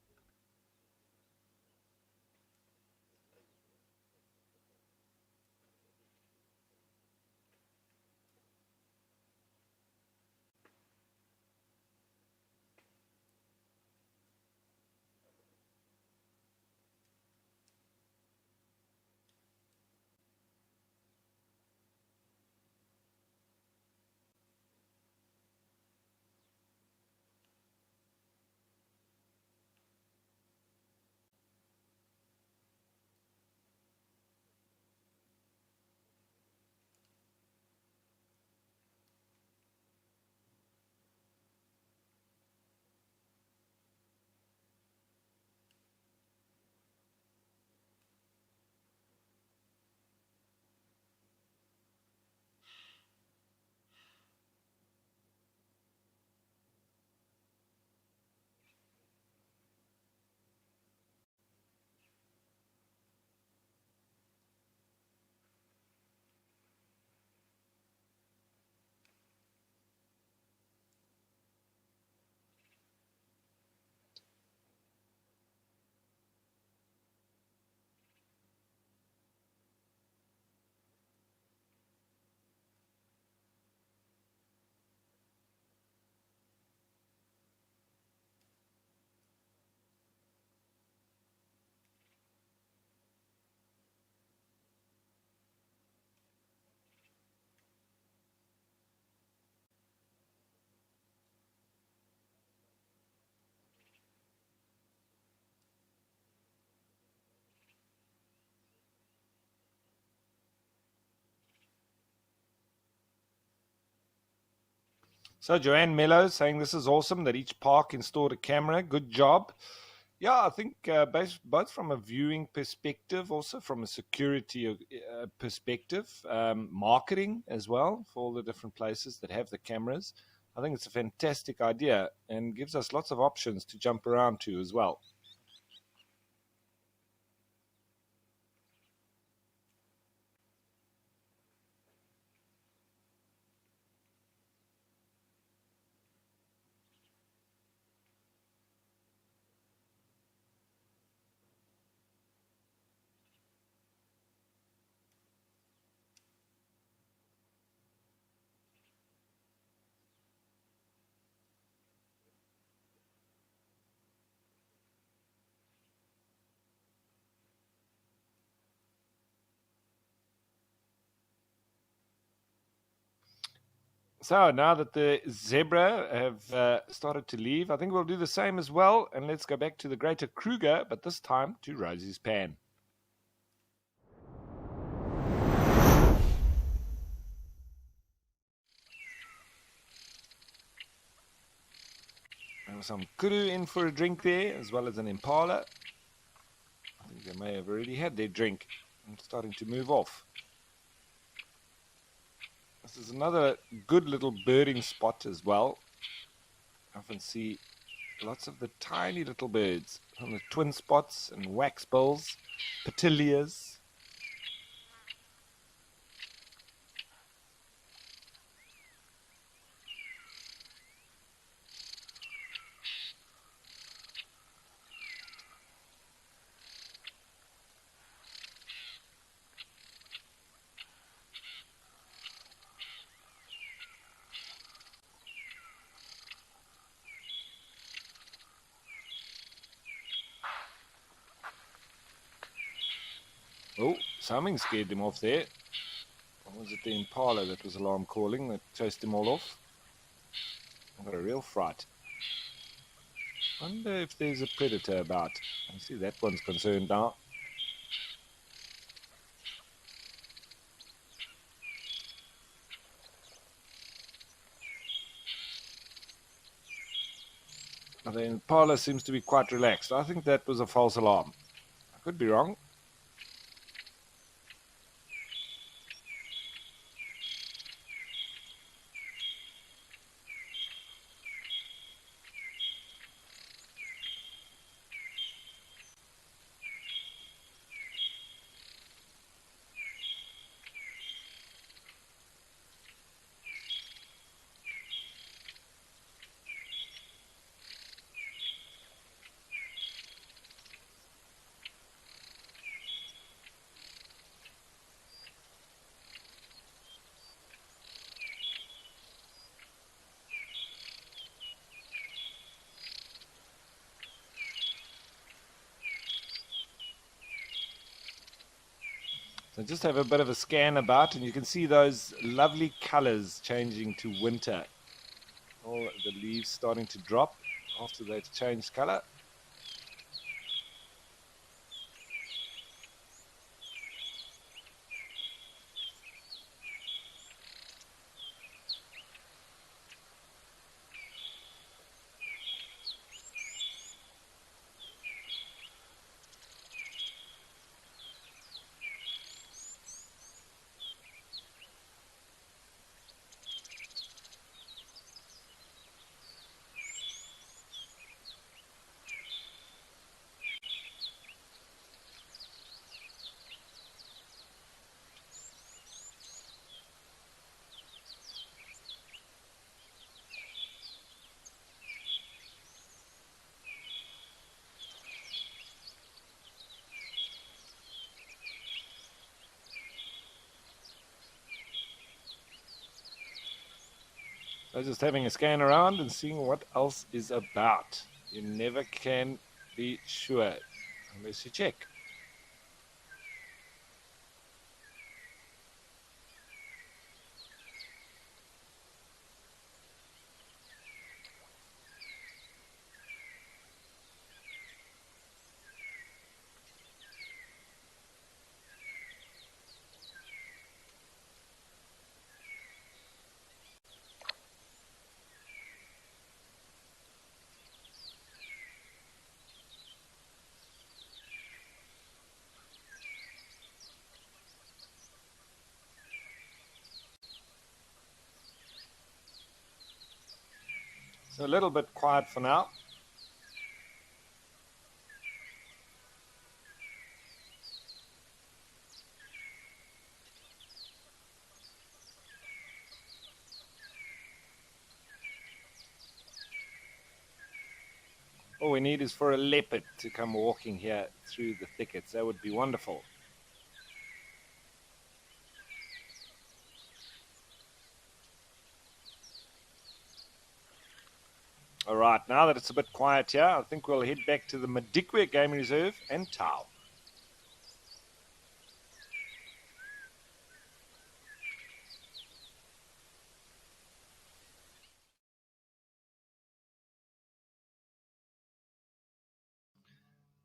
So Joanne Mello saying this is awesome that each park installed a camera. Good job. Yeah, I think both from a viewing perspective, also from a security perspective, marketing as well for all the different places that have the cameras. I think it's a fantastic idea and gives us lots of options to jump around to as well. So now that the zebra have started to leave, I think we'll do the same as well. And let's go back to the greater Kruger, but this time to Rosie's Pan. There was some kuru in for a drink there, as well as an impala. I think they may have already had their drink and starting to move off. This is another good little birding spot as well. I often see lots of the tiny little birds, from the twin spots and waxbills, petilias. Oh, something scared them off there. Or was it the impala that was alarm calling that chased them all off? I got a real fright. Wonder if there's a predator about. I see that one's concerned now. The impala seems to be quite relaxed. I think that was a false alarm. I could be wrong. So just have a bit of a scan about, and you can see those lovely colors changing to winter. All the leaves starting to drop after they've changed color. So just having a scan around and seeing what else is about. You never can be sure unless you check. So a little bit quiet for now. All we need is for a leopard to come walking here through the thickets. That would be wonderful. All right, now that it's a bit quiet here, I think we'll head back to the Madikwe Game Reserve and Tau.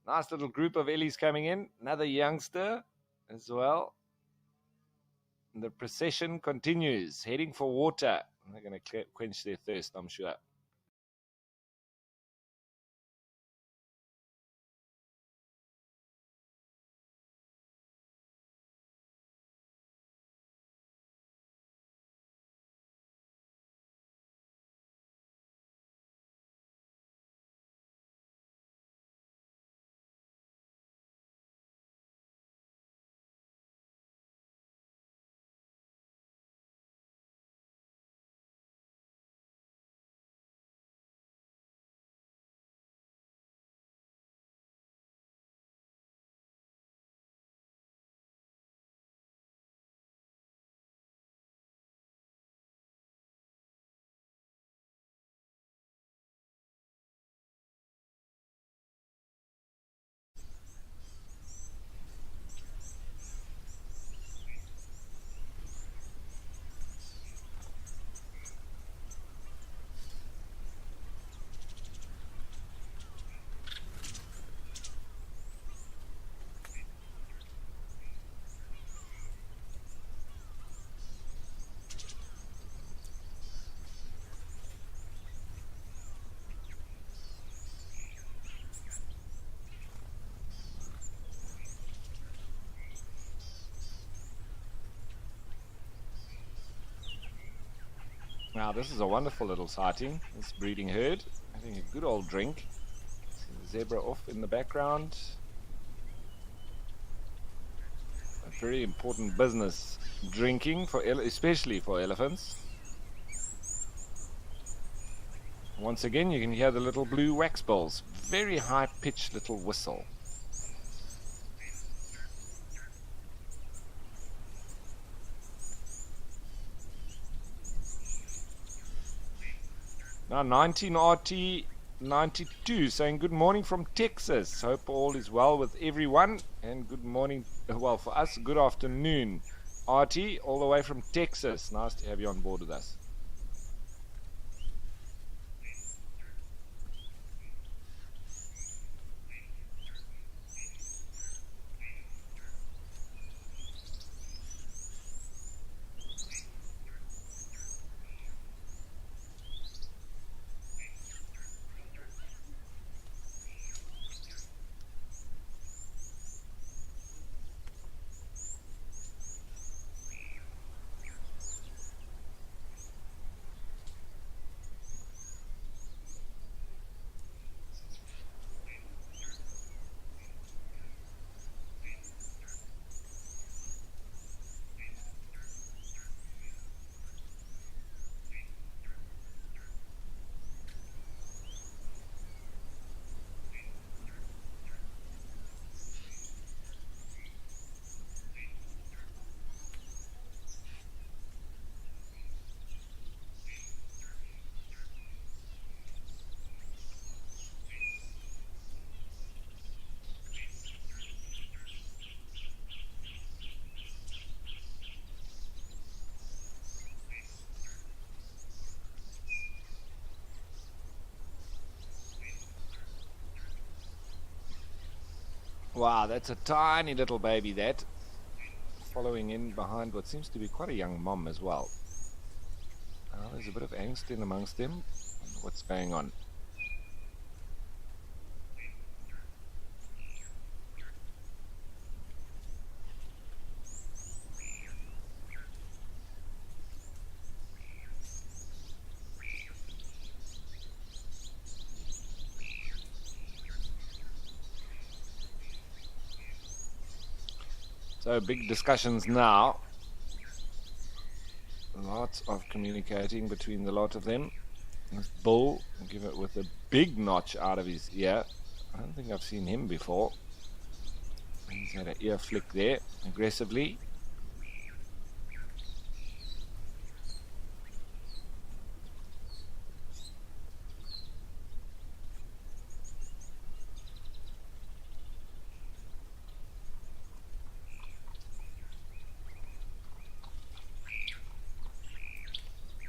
Nice little group of Ellies coming in. Another youngster as well. And the procession continues, heading for water. They're going to quench their thirst, I'm sure. Now, this is a wonderful little sighting, this breeding herd. Having a good old drink. See the zebra off in the background. A very important business, drinking, especially for elephants. Once again, you can hear the little blue wax bills. Very high-pitched little whistle. Now 19RT 92 saying good morning from Texas. Hope all is well with everyone. And good morning, well, for us, good afternoon. RT, all the way from Texas. Nice to have you on board with us. Wow, that's a tiny little baby, that. Following in behind what seems to be quite a young mom as well. There's a bit of angst in amongst them. What's going on? So big discussions now. Lots of communicating between the lot of them. This bull, give it with a big notch out of his ear. I don't think I've seen him before. He's had an ear flick there, aggressively.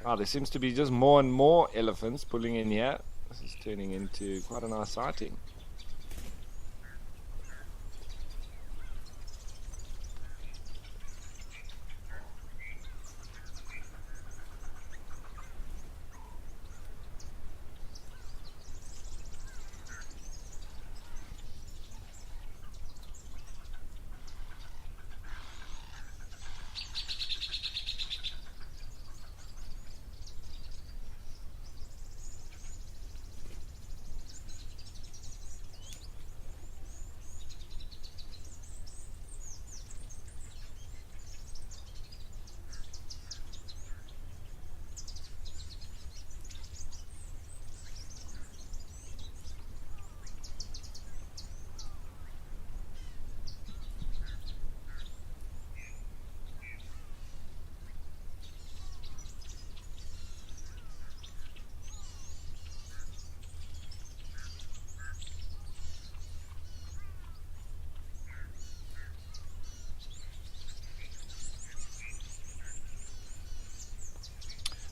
Wow, there seems to be just more and more elephants pulling in here. This is turning into quite a nice sighting.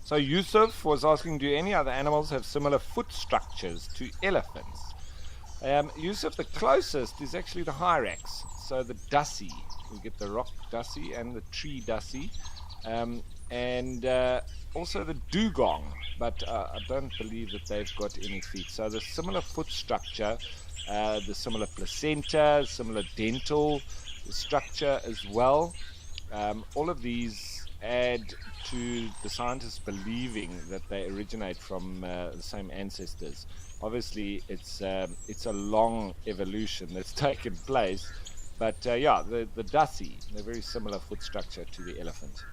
So Yusuf was asking, do any other animals have similar foot structures to elephants? Yusuf, the closest is actually the hyrax. So the dussie, we get the rock dussie and the tree dussie, and also the dugong, but I don't believe that they've got any feet. So the similar foot structure, the similar placenta, similar dental structure as well. All of these add to the scientists believing that they originate from the same ancestors. Obviously, it's a long evolution that's taken place, but yeah, the dussie, a very similar foot structure to the elephant.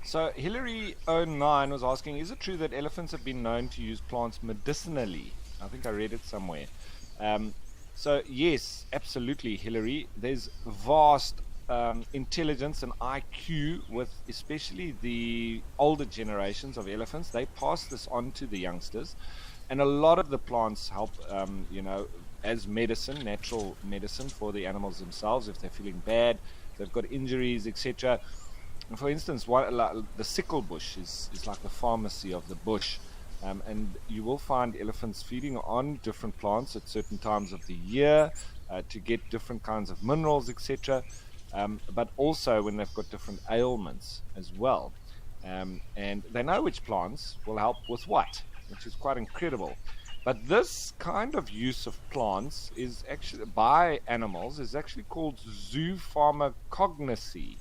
So Hillary09 was asking, is it true that elephants have been known to use plants medicinally? I think I read it somewhere. So yes, absolutely, Hillary. There's vast intelligence and IQ with especially the older generations of elephants. They pass this on to the youngsters. And a lot of the plants help, as medicine, natural medicine for the animals themselves if they're feeling bad, if they've got injuries, etc. For instance, the sickle bush is like the pharmacy of the bush. And you will find elephants feeding on different plants at certain times of the year to get different kinds of minerals, etc. But also when they've got different ailments as well. And they know which plants will help with what, which is quite incredible. But this kind of use of plants is actually by animals is actually called zoopharmacognosy.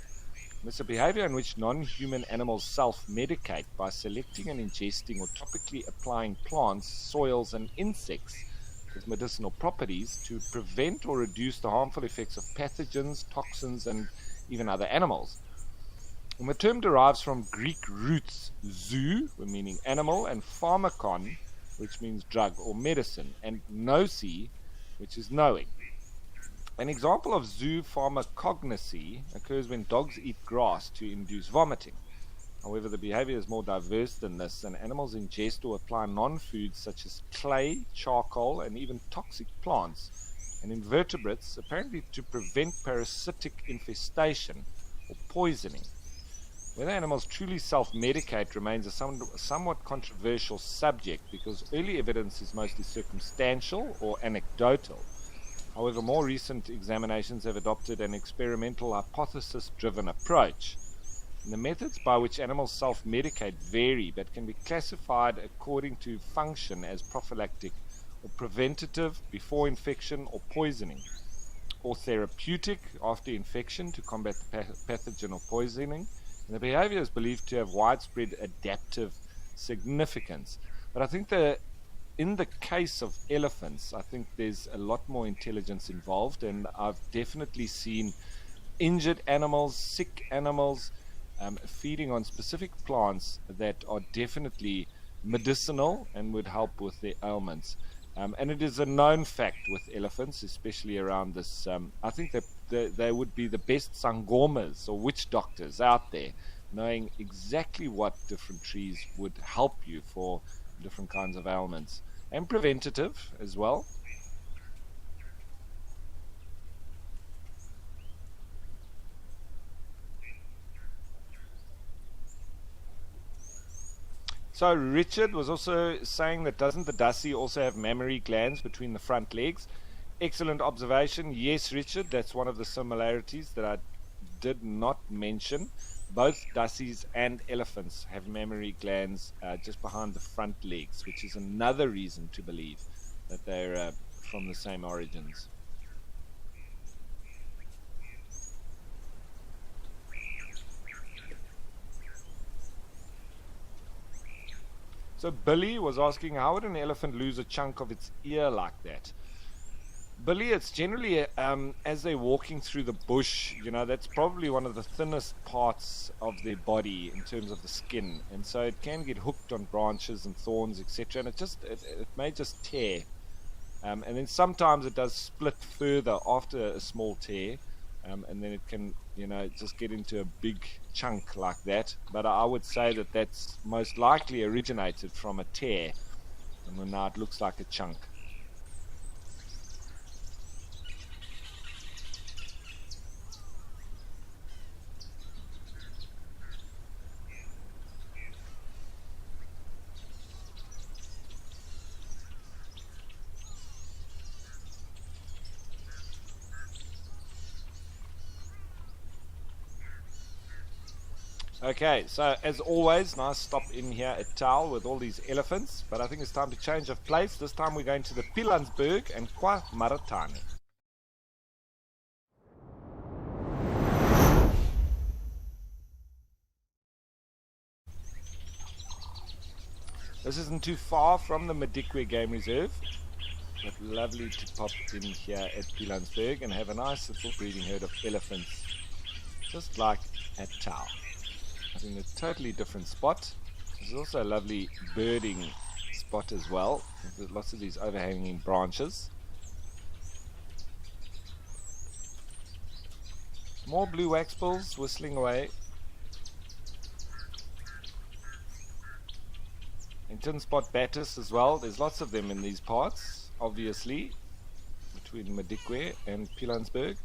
It's a behavior in which non-human animals self-medicate by selecting and ingesting or topically applying plants, soils, and insects with medicinal properties to prevent or reduce the harmful effects of pathogens, toxins, and even other animals. And the term derives from Greek roots zoo, meaning animal, and pharmakon, which means drug or medicine, and gnosi, which is knowing. An example of zoopharmacognosy occurs when dogs eat grass to induce vomiting. However, the behavior is more diverse than this, and animals ingest or apply non-foods such as clay, charcoal, and even toxic plants and invertebrates, apparently to prevent parasitic infestation or poisoning. Whether animals truly self-medicate remains a somewhat controversial subject because early evidence is mostly circumstantial or anecdotal. However, more recent examinations have adopted an experimental hypothesis-driven approach. And the methods by which animals self-medicate vary, but can be classified according to function as prophylactic or preventative before infection or poisoning, or therapeutic after infection to combat the pathogen or poisoning. And the behavior is believed to have widespread adaptive significance. But I think in the case of elephants, I think there's a lot more intelligence involved, and I've definitely seen injured animals, sick animals, feeding on specific plants that are definitely medicinal and would help with their ailments. And it is a known fact with elephants, especially around this. I think that they would be the best sangomas or witch doctors out there, knowing exactly what different trees would help you for different kinds of ailments, and preventative as well. So Richard was also saying that doesn't the Dussie also have mammary glands between the front legs? Excellent observation. Yes, Richard, that's one of the similarities that I did not mention. Both Dussies and elephants have mammary glands just behind the front legs, which is another reason to believe that they're from the same origins. So Billy was asking, how would an elephant lose a chunk of its ear like that? Billy, it's generally as they're walking through the bush, that's probably one of the thinnest parts of their body in terms of the skin, and so it can get hooked on branches and thorns, etc. And it may just tear, and then sometimes it does split further after a small tear, and then it can just get into a big chunk like that. But I would say that that's most likely originated from a tear, and now it looks like a chunk. Okay, so as always, nice stop in here at Taal with all these elephants, but I think it's time to change of place. This time we're going to the Pilansberg and Kwa Maratani. This isn't too far from the Madikwe Game Reserve, but lovely to pop in here at Pilansberg and have a nice little breeding herd of elephants, just like at Taal. In a totally different spot. There's also a lovely birding spot as well. There's lots of these overhanging branches. More blue waxbills whistling away. And tin spot batis as well. There's lots of them in these parts, obviously, between Madikwe and Pilansberg.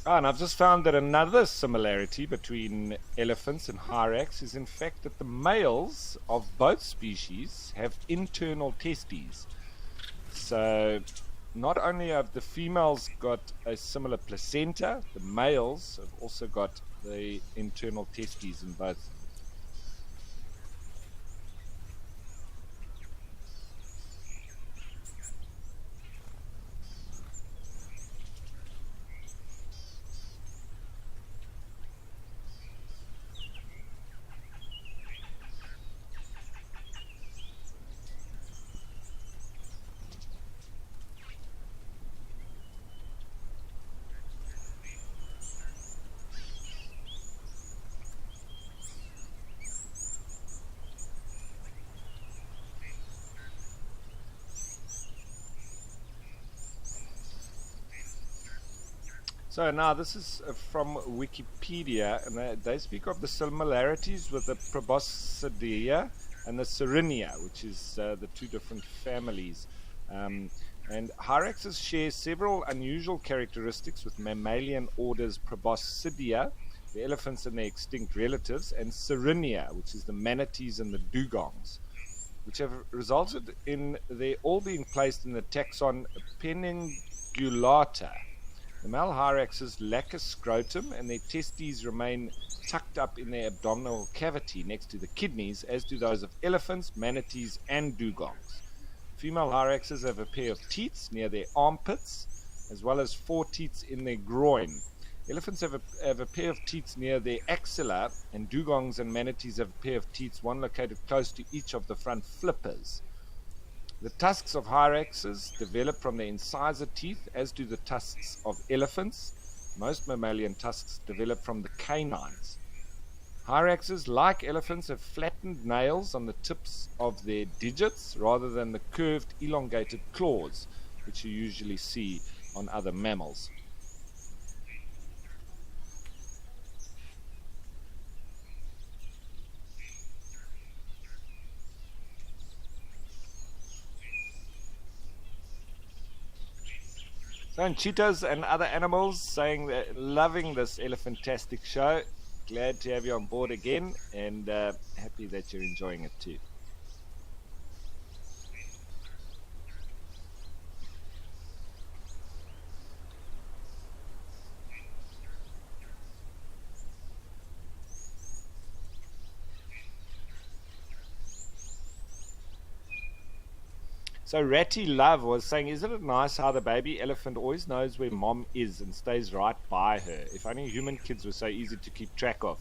Oh, and I've just found that another similarity between elephants and hyrax is in fact that the males of both species have internal testes. So not only have the females got a similar placenta, the males have also got the internal testes in both. So now this is from Wikipedia, and they speak of the similarities with the Proboscidea and the Sirenia, which is the two different families. Um, and hyraxes share several unusual characteristics with mammalian orders Proboscidea, the elephants and their extinct relatives, and Sirenia, which is the manatees and the dugongs, which have resulted in they all being placed in the taxon Peningulata. The male hyraxes lack a scrotum, and their testes remain tucked up in their abdominal cavity next to the kidneys, as do those of elephants, manatees, and dugongs. Female hyraxes have a pair of teats near their armpits, as well as 4 teats in their groin. Elephants have a pair of teats near their axilla, and dugongs and manatees have a pair of teats, one located close to each of the front flippers. The tusks of hyraxes develop from the incisor teeth, as do the tusks of elephants. Most mammalian tusks develop from the canines. Hyraxes, like elephants, have flattened nails on the tips of their digits rather than the curved, elongated claws, which you usually see on other mammals. So, and cheetahs and other animals saying that loving this elephantastic show. Glad to have you on board again, and happy that you're enjoying it too. So Ratty Love was saying, isn't it nice how the baby elephant always knows where mom is and stays right by her? If only human kids were so easy to keep track of.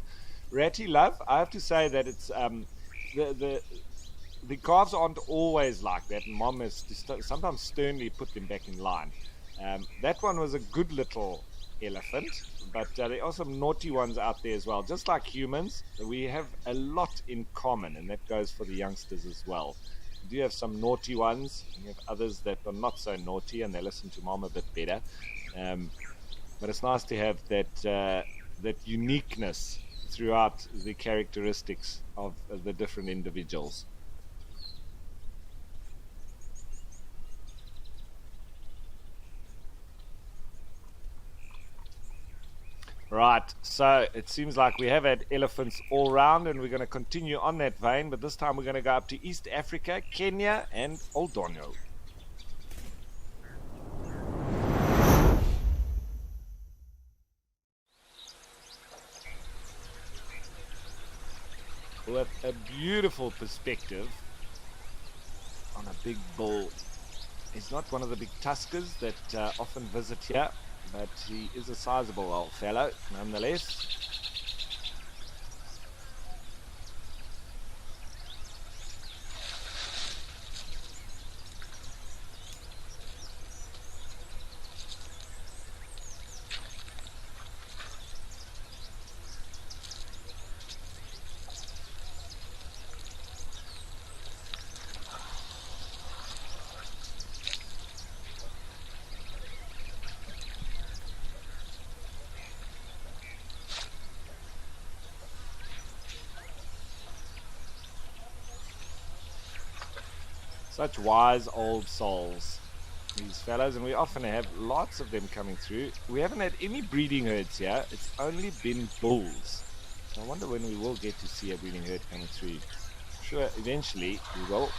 Ratty Love, I have to say that it's the the the calves aren't always like that, and mom has to sometimes sternly put them back in line. That one was a good little elephant, but there are some naughty ones out there as well. Just like humans, we have a lot in common, and that goes for the youngsters as well. You do have some naughty ones, and you have others that are not so naughty and they listen to mom a bit better. Um, but it's nice to have that uniqueness throughout the characteristics of the different individuals. Right, so it seems like we have had elephants all round, and we're going to continue on that vein, but this time we're going to go up to East Africa, Kenya, and Oldonyo. With a beautiful perspective on a big bull. He's not one of the big tuskers that often visit here, but he is a sizable old fellow nonetheless. Such wise old souls. these fellows, and we often have lots of them coming through. We haven't had any breeding herds here. It's only been bulls. So I wonder when we will get to see a breeding herd coming through. I'm sure eventually we will.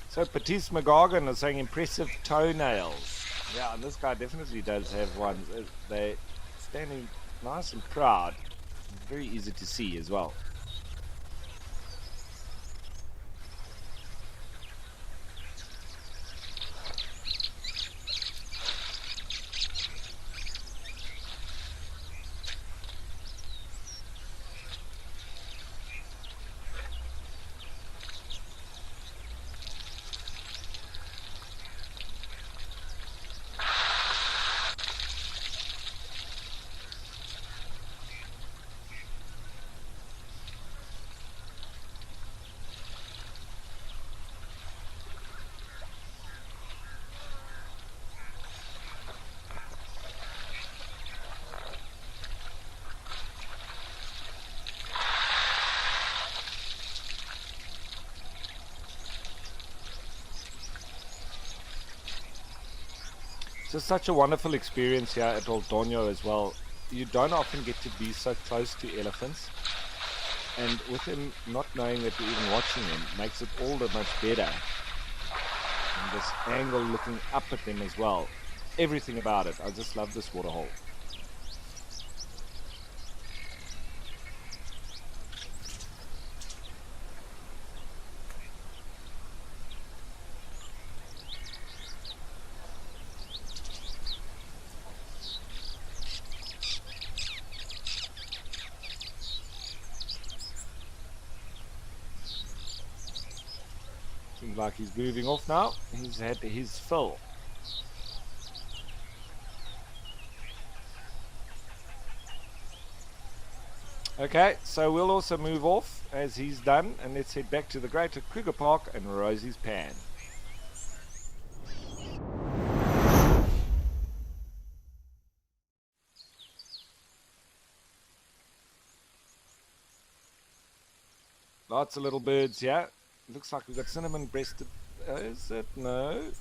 So Patisse McGargan is saying impressive toenails. Yeah, and this guy definitely does have ones. They're standing nice and proud. Very easy to see as well. It's just such a wonderful experience here at Old Donyo as well. You don't often get to be so close to elephants, and with him not knowing that you're even watching him makes it all that much better. And this angle looking up at them as well. Everything about it. I just love this waterhole. Seems like he's moving off now. He's had his fill. Okay, so we'll also move off as he's done, and let's head back to the Greater Kruger Park and Rosie's Pan. Lots of little birds here. Looks like we've got cinnamon-breasted. Is it? No.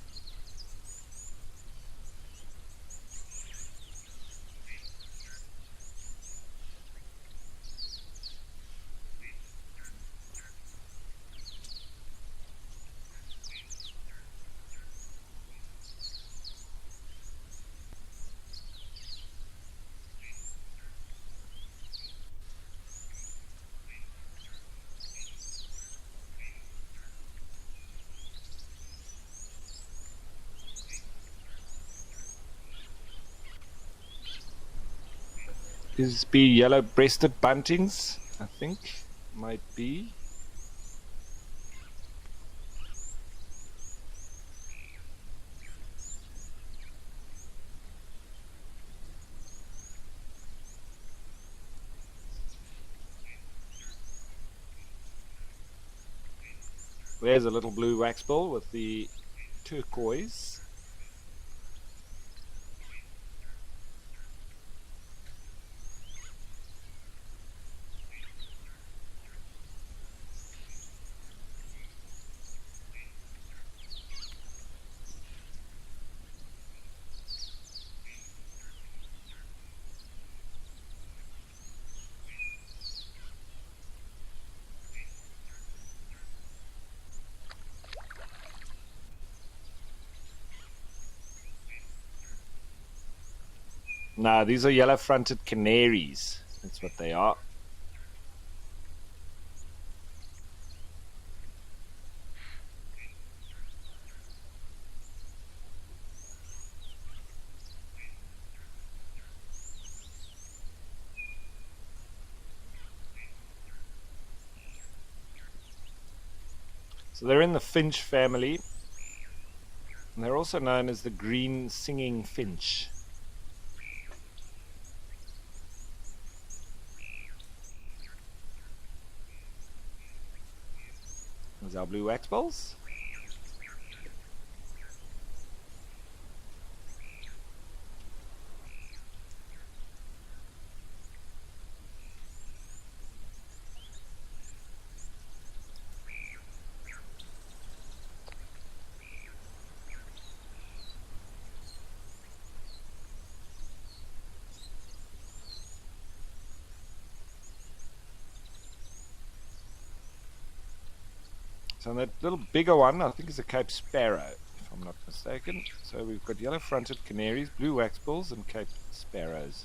These be yellow-breasted buntings, I think, might be. There's a little blue waxbill with the turquoise. No, these are yellow-fronted canaries. That's what they are. So they're in the finch family, and they're also known as the green singing finch. There's our blue waxbills. So that little bigger one, I think, is a Cape Sparrow, if I'm not mistaken. So we've got yellow-fronted canaries, blue waxbills, and Cape Sparrows.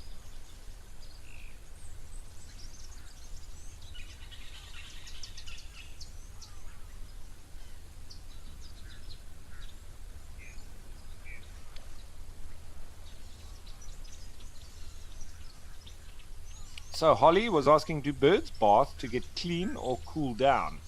So Holly was asking, do birds bath to get clean or cool down?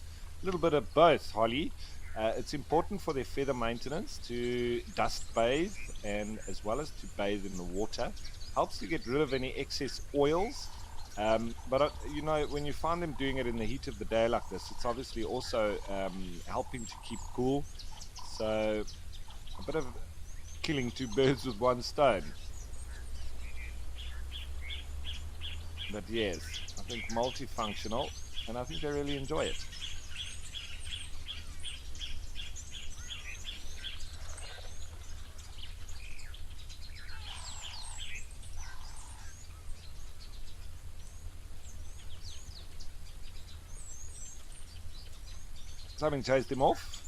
A little bit of both, Holly. It's important for their feather maintenance to dust bathe and as well as to bathe in the water. Helps to get rid of any excess oils. But you know, when you find them doing it in the heat of the day like this, it's obviously also helping to keep cool. So a bit of killing two birds with one stone. But yes, I think multifunctional, and I think they really enjoy it. Something chased him off.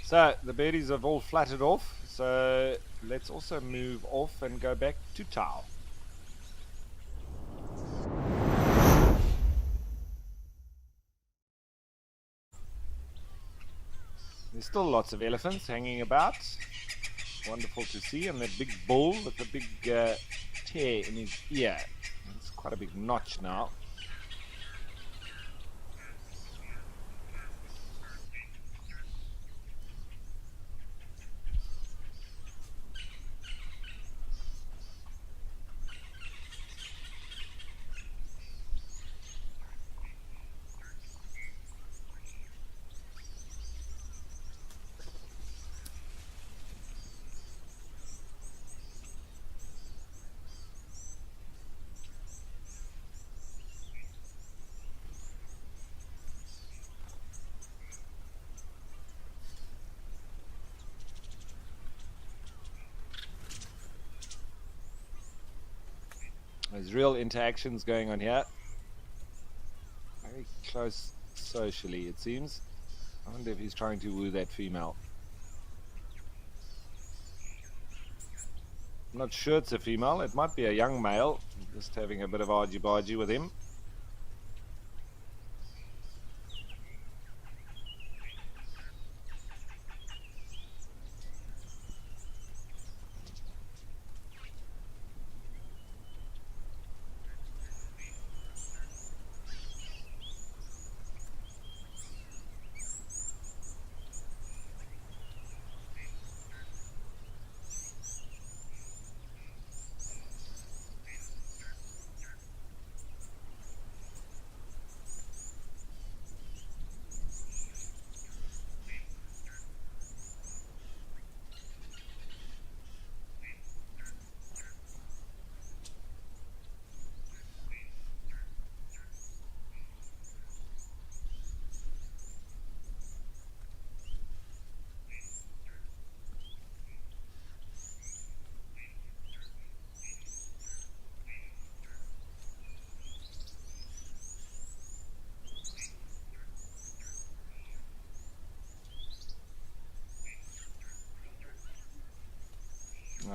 So the birdies have all flattered off, so let's also move off and go back to Tau. There's still lots of elephants hanging about. Wonderful to see, and that big bull with the big tear in his ear. It's quite a big notch now. There's real interactions going on here. Very close socially, it seems. I wonder if he's trying to woo that female. I'm not sure it's a female. It might be a young male. Just having a bit of argy-bargy with him.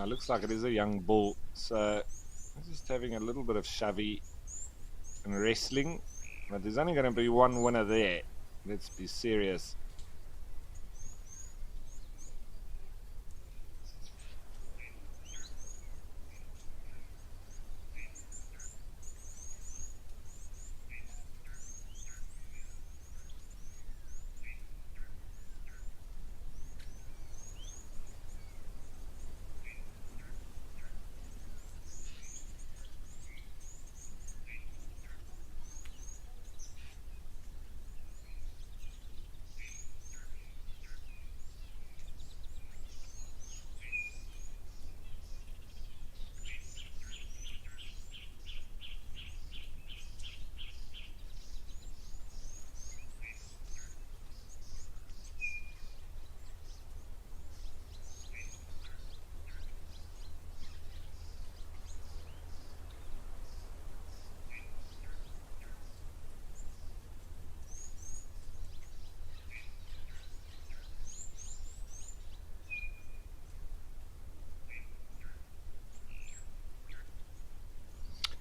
Looks like it is a young bull, so just having a little bit of shovey and wrestling, but there's only going to be one winner there. Let's be serious.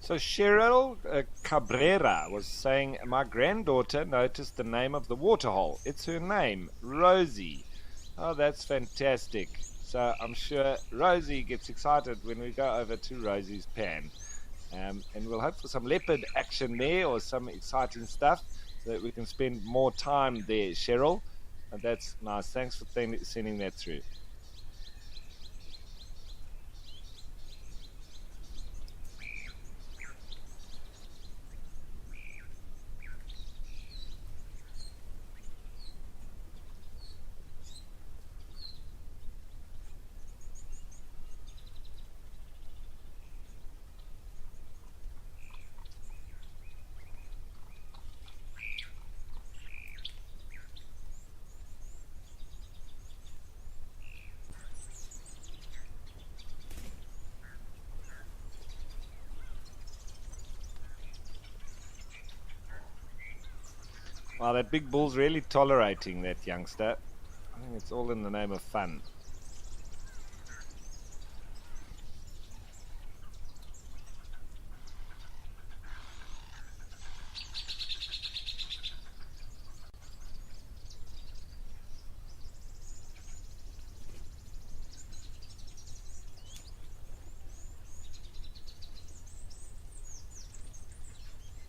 So Cheryl Cabrera was saying, my granddaughter noticed the name of the waterhole. It's her name, Rosie. Oh, that's fantastic. So I'm sure Rosie gets excited when we go over to Rosie's pan. And we'll hope for some leopard action there or some exciting stuff so that we can spend more time there, Cheryl. And that's nice. Thanks for sending that through. Wow, that big bull's really tolerating that youngster. I think it's all in the name of fun.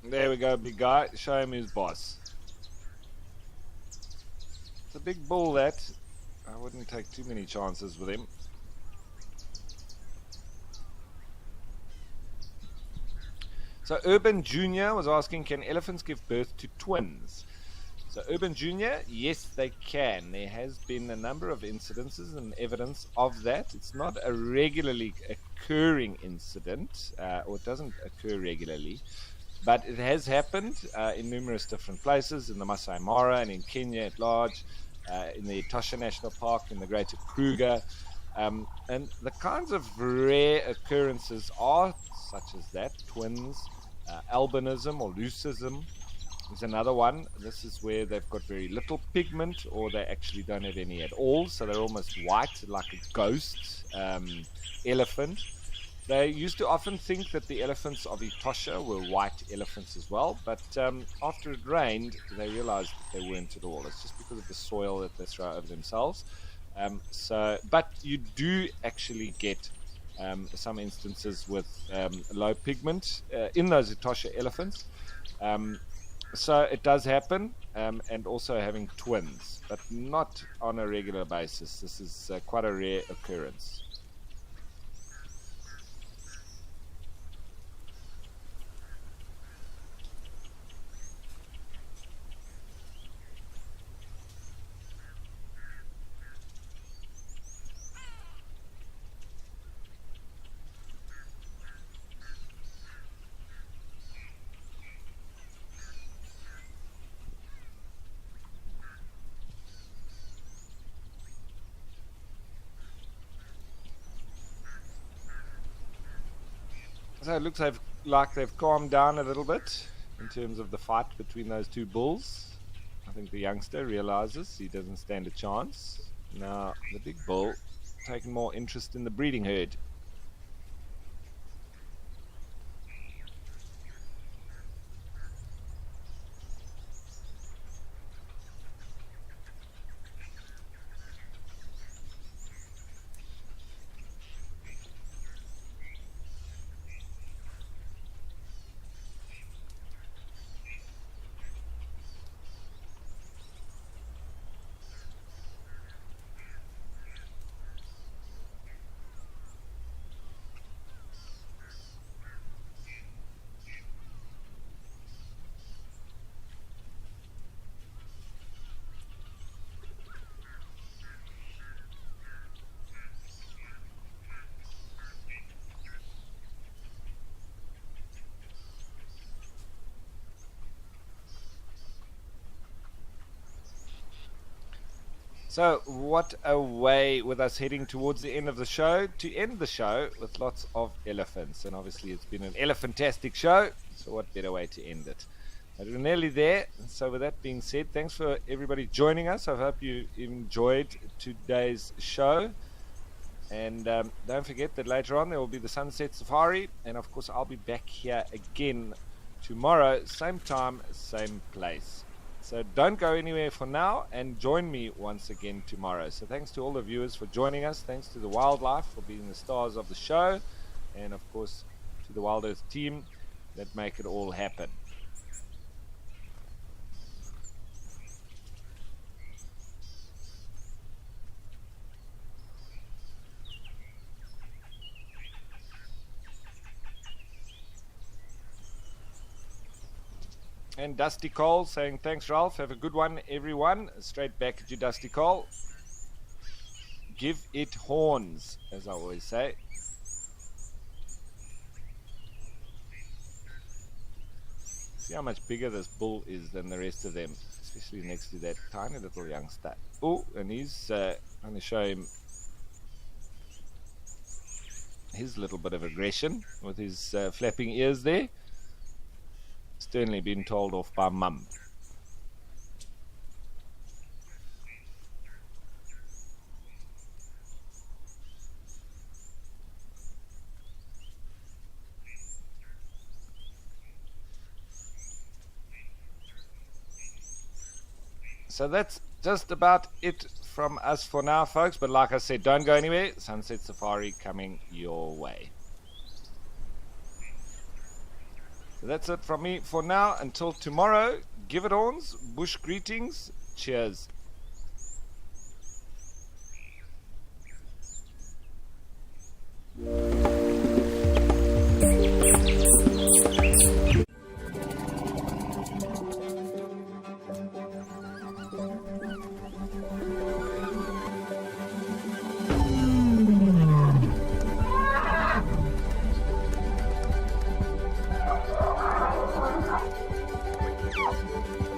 There we go, big guy. Show him who's boss. It's a big bull, that. I wouldn't take too many chances with him. So Urban Jr. was asking, can elephants give birth to twins? So Urban Jr., yes, they can. There has been a number of incidences and evidence of that. It's not a regularly occurring incident, or it doesn't occur regularly. But it has happened in numerous different places, in the Masai Mara and in Kenya at large, in the Etosha National Park, in the Greater Kruger. And the kinds of rare occurrences are such as that, twins, albinism or leucism is another one. This is where they've got very little pigment or they actually don't have any at all, so they're almost white, like a ghost elephant. They used to often think that the elephants of Etosha were white elephants as well, but after it rained, they realized that they weren't at all. It's just because of the soil that they throw over themselves. But you do actually get some instances with low pigment in those Etosha elephants. So it does happen, and also having twins, but not on a regular basis. This is quite a rare occurrence. So it looks like they've calmed down a little bit in terms of the fight between those two bulls. I think the youngster realizes he doesn't stand a chance. Now the big bull taking more interest in the breeding herd. So, what a way with us heading towards the end of the show to end the show with lots of elephants. And obviously, it's been an elephantastic show. So, what better way to end it? But we're nearly there. So, with that being said, thanks for everybody joining us. I hope you enjoyed today's show. And don't forget that later on there will be the Sunset Safari. And of course, I'll be back here again tomorrow, same time, same place. So don't go anywhere for now and join me once again tomorrow. So thanks to all the viewers for joining us. Thanks to the wildlife for being the stars of the show. And of course to the Wild Earth team that make it all happen. And Dusty Cole saying, thanks, Ralph. Have a good one, everyone. Straight back at you, Dusty Cole. Give it horns, as I always say. See how much bigger this bull is than the rest of them, especially next to that tiny little youngster. Oh, and he's going to show him his little bit of aggression with his flapping ears there. Sternly been told off by mum. So that's just about it from us for now, folks. But like I said, don't go anywhere. Sunset Safari coming your way. So that's it from me for now. Until tomorrow, give it horns, bush greetings, cheers.